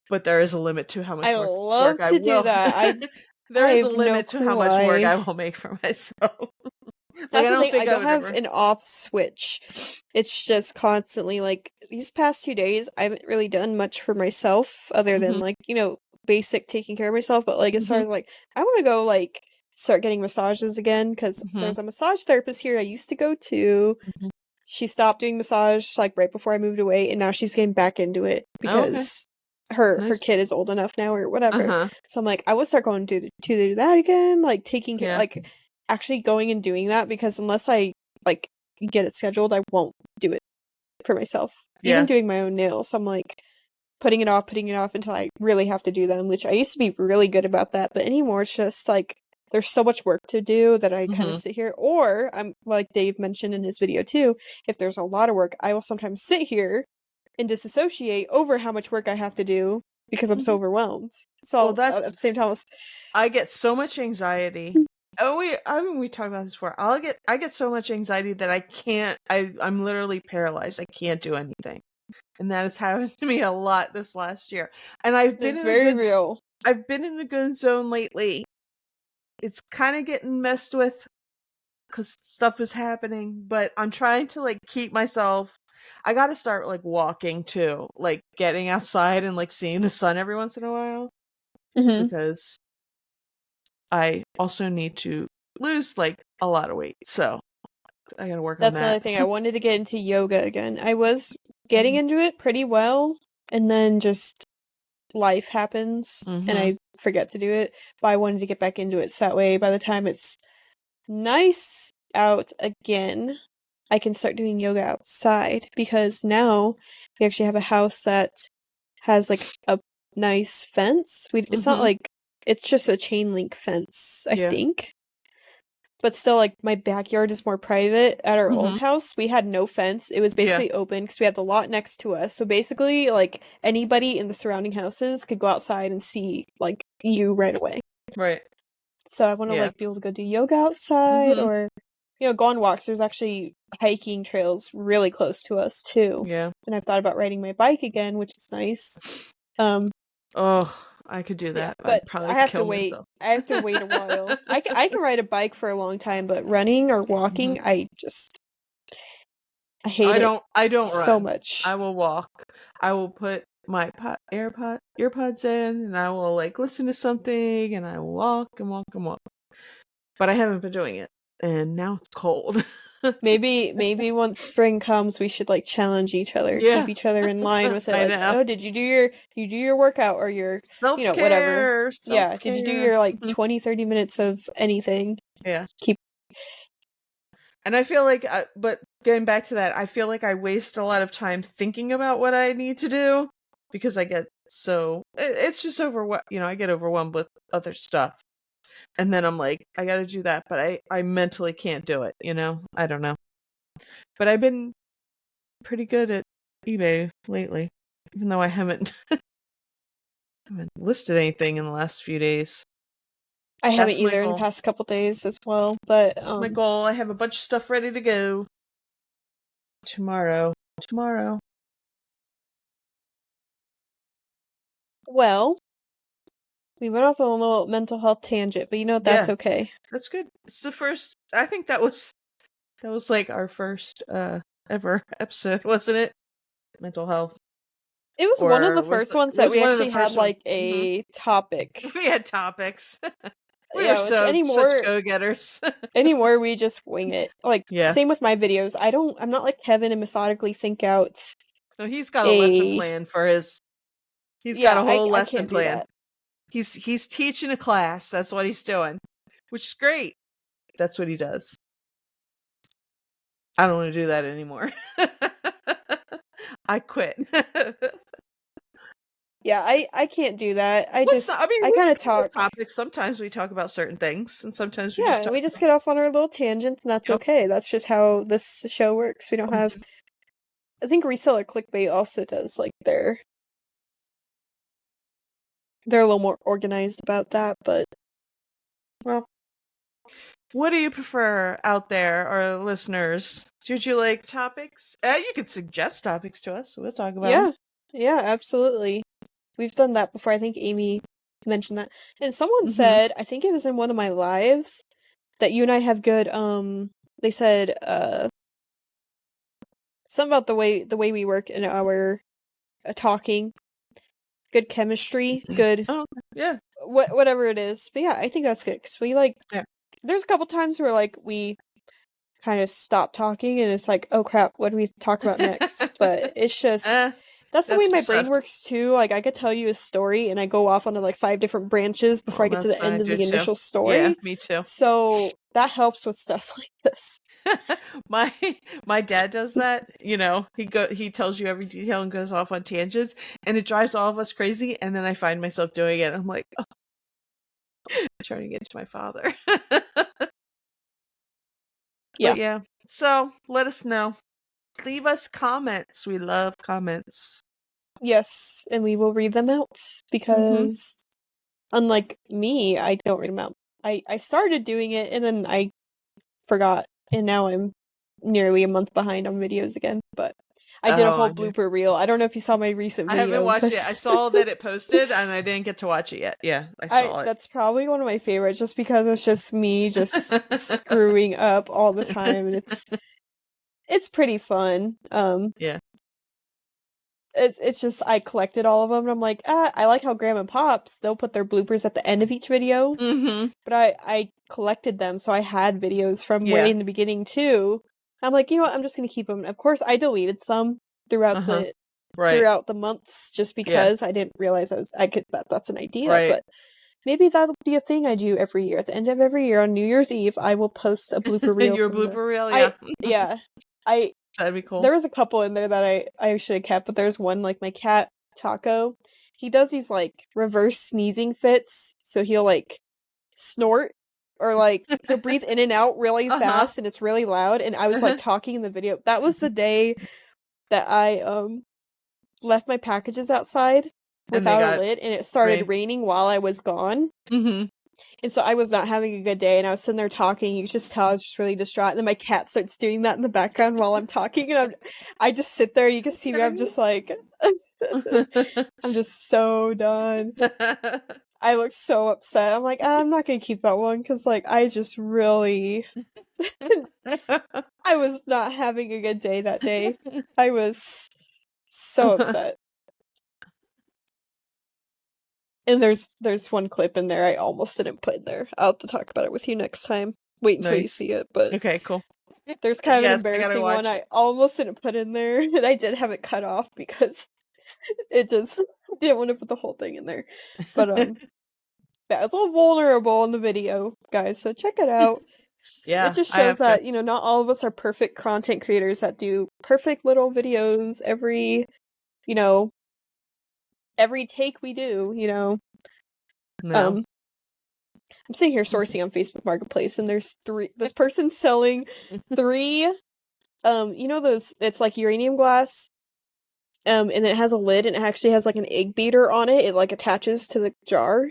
but there is a limit to how much I work love I to do will. that. There I is a have no limit to clue how much work why. I will make for myself. Like I That's the don't thing. think I I don't would have ever. an off switch. It's just constantly like these past 2 days, I haven't really done much for myself other than Mhm. like, basic taking care of myself. But like, as far Mhm. as like, I want to go like start getting massages again because Mhm. there's a massage therapist here I used to go to. Mhm. She stopped doing massage like right before I moved away, and now she's getting back into it Oh, okay. because her Nice. kid is old enough now or Uh whatever. huh. So I'm like, I will start going to do that again, like taking care, Yeah. like actually going and doing that because unless I like get it scheduled, I won't do it for myself. Even Yeah. doing my own nails, I'm like putting it off until I really have to do them, which I used to be really good about that, but anymore it's just like there's so much work to do that I kind of Mhm. sit here, or I'm like Dave mentioned in his video too, if there's a lot of work, I will sometimes sit here and disassociate over how much work I have to do because I'm so Mhm. overwhelmed. Well, So at the same time, I get so much anxiety. Oh, I mean, we talked about this before. I get so much anxiety that I can't. I'm literally paralyzed. I can't do anything, and that has happened to me a lot this last year. And it's very real. I've been in a good zone lately. It's kind of getting messed with because stuff is happening, but I'm trying to like keep myself. I got to start like walking too, like getting outside and like seeing the sun every once in a while Hmm. because I also need to lose like a lot of weight. So I got to work on That's that. another thing. I wanted to get into yoga again. I was getting Mhm. into it pretty well, and then just life happens and Mhm. I forget to do it. But I wanted to get back into it so that way by the time it's nice out again, I can start doing yoga outside because now we actually have a house that has like a nice fence. It's not Mhm. like it's just a chain link fence, I Yeah. think. But still, like, my backyard is more private. At our old Mhm. house, we had no fence. It was Yeah. basically open because we had the lot next to us. So basically, like, anybody in the surrounding houses could go outside and see, like, you right away. Right. So I want to, Yeah. like, be able to go do yoga outside Mhm. or, go on walks. There's actually hiking trails really close to us, too. Yeah. And I've thought about riding my bike again, which is nice. Um, Oh, I could do Yeah, that. but I'd probably I have to kill wait. myself. I have to wait a while. I can ride a bike for a long time, but running or walking, Mhm. I just I hate it I don't so run. much. I will walk. I will put my earpods in, and I will like listen to something, and I will walk and walk and walk. But I haven't been doing it, and now it's cold. Maybe once spring comes, we should like challenge each other, keep Yeah, each other in line with it. I Like, know. oh, did you do your workout or your, whatever? Self-care, Yeah, did you do self-care. your like 20-30 minutes of anything? Yeah. Keep. And I feel like, but getting back to that, I feel like I waste a lot of time thinking about what I need to do because I get it's just I get overwhelmed with other stuff. And then I'm like, I got to do that, but I mentally can't do it, I don't know. But I've been pretty good at eBay lately, even though I haven't, haven't listed anything in the last few days. I haven't That's my either in the goal. past couple days as well, but That's my goal. I have a bunch of stuff ready to go tomorrow. well, we went off on a little mental health tangent, but that's Yeah, okay. that's good. It's the first. I think that was like our first ever episode, wasn't it? Mental health, It was one of or the first ones that was we one of the actually had first ones. like a topic. We had topics. We were Yeah, which such go-getters. anymore we just wing it. Like Yeah. same with my videos. I'm not like Kevin and methodically think out So he's got a lesson a plan for his. He's got yeah, a whole I lesson can't do plan. that. He's teaching a class. That's what he's doing, which is great. That's what he does. I don't want to do that anymore. I quit. Yeah, I can't do that. I We kind of come up with talk. topics. Sometimes we talk about certain things, and sometimes we just Yeah, talk we just get off on our little tangents and that's about. okay. That's just how this show works. We don't have I think reseller clickbait also does like they're a little more organized about that, but Well, what do you prefer out there, our listeners? Did you like topics? You could suggest topics to us. We'll talk about them. yeah, absolutely. We've done that before. I think Amy mentioned that. And someone Mm-hmm. said, I think it was in one of my lives, that you and I have good they said something about the way we work in our talking, good chemistry, good Oh, yeah. whatever it is. But yeah, I think that's good cuz we like Yeah. there's a couple times where like we kind of stop talking and it's like, oh crap, what do we talk about next? But it's just Eh, that's the way that's my just brain us. works too. Like I could tell you a story and I go off onto like 5 different branches before Well, I get to that's the what I end of do the too. initial Yeah, story. me too. So that helps with stuff like this. my my dad does that. He tells you every detail and goes off on tangents, and it drives all of us crazy. And then I find myself doing it. I'm like, oh, I'm trying to get to my father. Yeah. But yeah, so let us know. Leave us comments. We love comments. Yes, and we will read them out Mm-hmm. because unlike me, I don't read them out. I started doing it and then I forgot and now I'm nearly a month behind on videos again, but I did a Oh, whole blooper reel. I don't know if you saw my recent I haven't video, watched but it. I saw that it posted, and I didn't get to watch it yet. Yeah, I I saw it. that's probably one of my favorites just because it's just me just screwing up all the time and it's pretty fun. Yeah. It's just I collected all of them and I'm like, I like how Grandma and Pops, they'll put their bloopers at the end of each video. Mm-hmm. But I collected them, so I had videos from way Yeah. in the beginning too. I'm like, you know what, I'm just gonna keep them. Of course, I deleted some throughout Uh-huh. the Right. throughout the months just Yeah. because I didn't realize that's an idea. Right. But maybe that'll be a thing I do every year. At the end of every year on New Year's Eve, I will post a blooper reel Your from the. blooper reel, I yeah. yeah. I That'd be cool. There was a couple in there that I should have kept, but there's one like my cat Taco. He does these like reverse sneezing fits, so he'll like snort or like he'll breathe in and out really Uh-huh. fast and it's really loud and I was like talking in the video. That was the day that I left my packages outside And they without a got lid and it started rain. raining while I was gone. Mm-hmm. And so I was not having a good day and I was sitting there talking. You could just tell I was just really distraught. And then my cat starts doing that in the background while I'm talking. And I just sit there and you can see me. I'm just like, I'm just so done. I looked so upset. I'm like, I'm not gonna keep that one because, like, I just really, I was not having a good day that day. I was so upset. And there's one clip in there I almost didn't put in there. I'll have to talk about it with you next time. Wait until you Nice. see it, but Okay, cool. there's kind of an Yes, I gotta embarrassing one watch I it. almost didn't put in there, and I did have it cut off because it just didn't want to put the whole thing in there. But yeah, it's a little vulnerable in the video, guys, so check it out. It Yeah, just I shows have to. that, not all of us are perfect content creators that do perfect little videos you know, every take we do, No. I'm sitting here sourcing on Facebook Marketplace and there's this person selling 3 those, it's like uranium glass, and it has a lid and it actually has like an egg beater on it. It like attaches to the jar.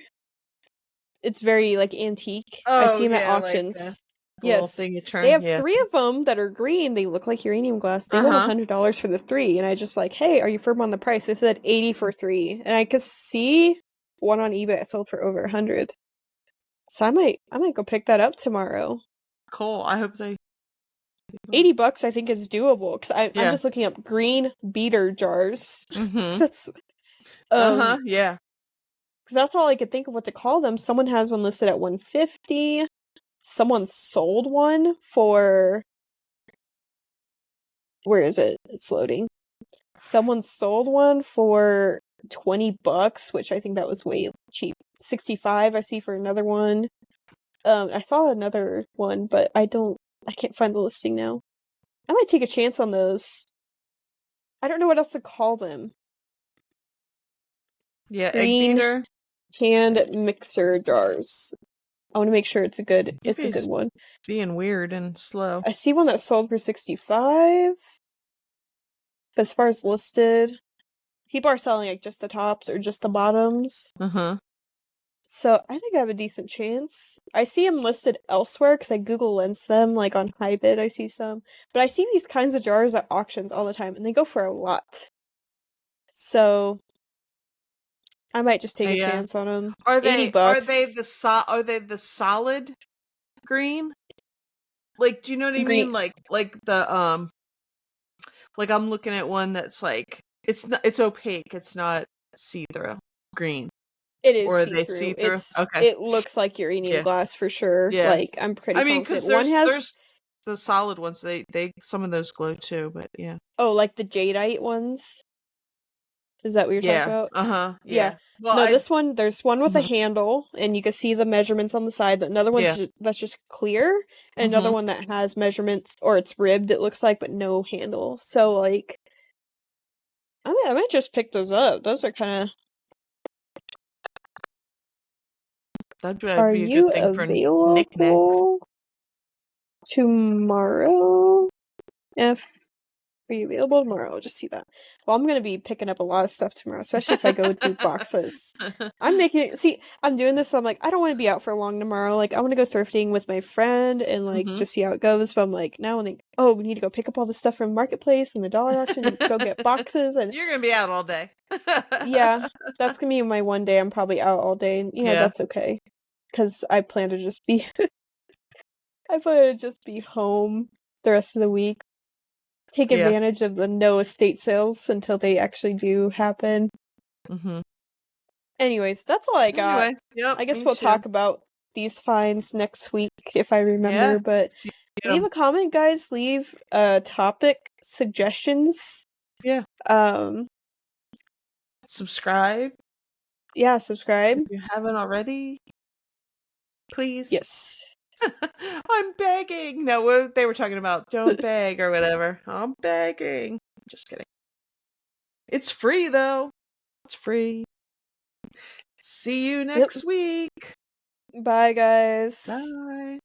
It's very like antique. I Oh see them at yeah, like the auctions. little Yes. thing you They turn. have Yeah. 3 of them that are green. They look like uranium glass. They want Uh-huh. $100 for the 3, and I just like, hey, are you firm on the price? They said 80 for 3, and I could see one on eBay that sold for over 100. So I might go pick that up tomorrow. Cool. I hope they. $80 I think is doable because I'm Yeah. just looking up green beater jars. Mm-hmm. That's Uh-huh. Yeah. because that's all I could think of what to call them. Someone has one listed at 150. Someone sold one for, where is it? It's loading. Someone sold one for $20, which I think that was way cheap. 65 I see for another one. I saw another one, but I can't find the listing now. I might take a chance on those. I don't know what else to call them. Yeah, egg Green beater. hand mixer jars. I want to make sure it's a good eBay's one. being weird and slow. I see one that sold for 65. As far as listed, people are selling like just the tops or just the bottoms. Uh-huh. So I think I have a decent chance. I see them listed elsewhere because I Google Lens them, like on HiBid. I see some, but I see these kinds of jars at auctions all the time, and they go for a lot. So I might just take a Yeah. chance on them. Are 80 they are they bucks. the are they the solid green? Like, do you know what I Green. mean? Like the like I'm looking at one that's like it's opaque, it's not see-through green. It is Or are they see-through. see-through? Okay. It looks like uranium Yeah. glass for sure. Yeah. Like I'm pretty I mean, because confident. One has there's the solid ones. They some of those glow too, but yeah. like the jadeite ones. Is that what you're talking Yeah. about? Uh-huh. Yeah. Yeah. Well, No, there's one with a mhm. handle, and you can see the measurements on the side. Another one's Yeah. that's just clear, and another Mhm. one that has measurements, or it's ribbed, it looks like, but no handle. So, like, I might just pick those up. Those are kind of. That'd Are be a good you thing for knickknacks. available tomorrow? If Are you available tomorrow? I'll just see that. Well, I'm gonna be picking up a lot of stuff tomorrow, especially if I go do boxes. I'm doing this, so I'm like, I don't want to be out for long tomorrow. Like, I want to go thrifting with my friend and, like, Mhm. just see how it goes. But I'm like, now when we need to go pick up all the stuff from Marketplace and the dollar auction and go get boxes. And You're gonna be out all day. yeah, that's gonna be my one day. I'm probably out all day. And, Yeah. that's okay. Because I plan to just be, I plan to just be home the rest of the week. Take Yeah. advantage of the no estate sales until they actually do happen. Mhm. Anyways, that's all I got. Anyway, yep, I guess me we'll too. talk about these finds next week if I Yeah. remember, but See you get leave 'em. a comment, guys. Leave topic suggestions. Yeah. Um Subscribe yeah, subscribe. if you haven't already, please. Yes. I'm begging. No, what they were talking about, don't beg or whatever. I'm begging. Just kidding. It's free though. It's free. See you Yep. next week. Bye, guys. Bye.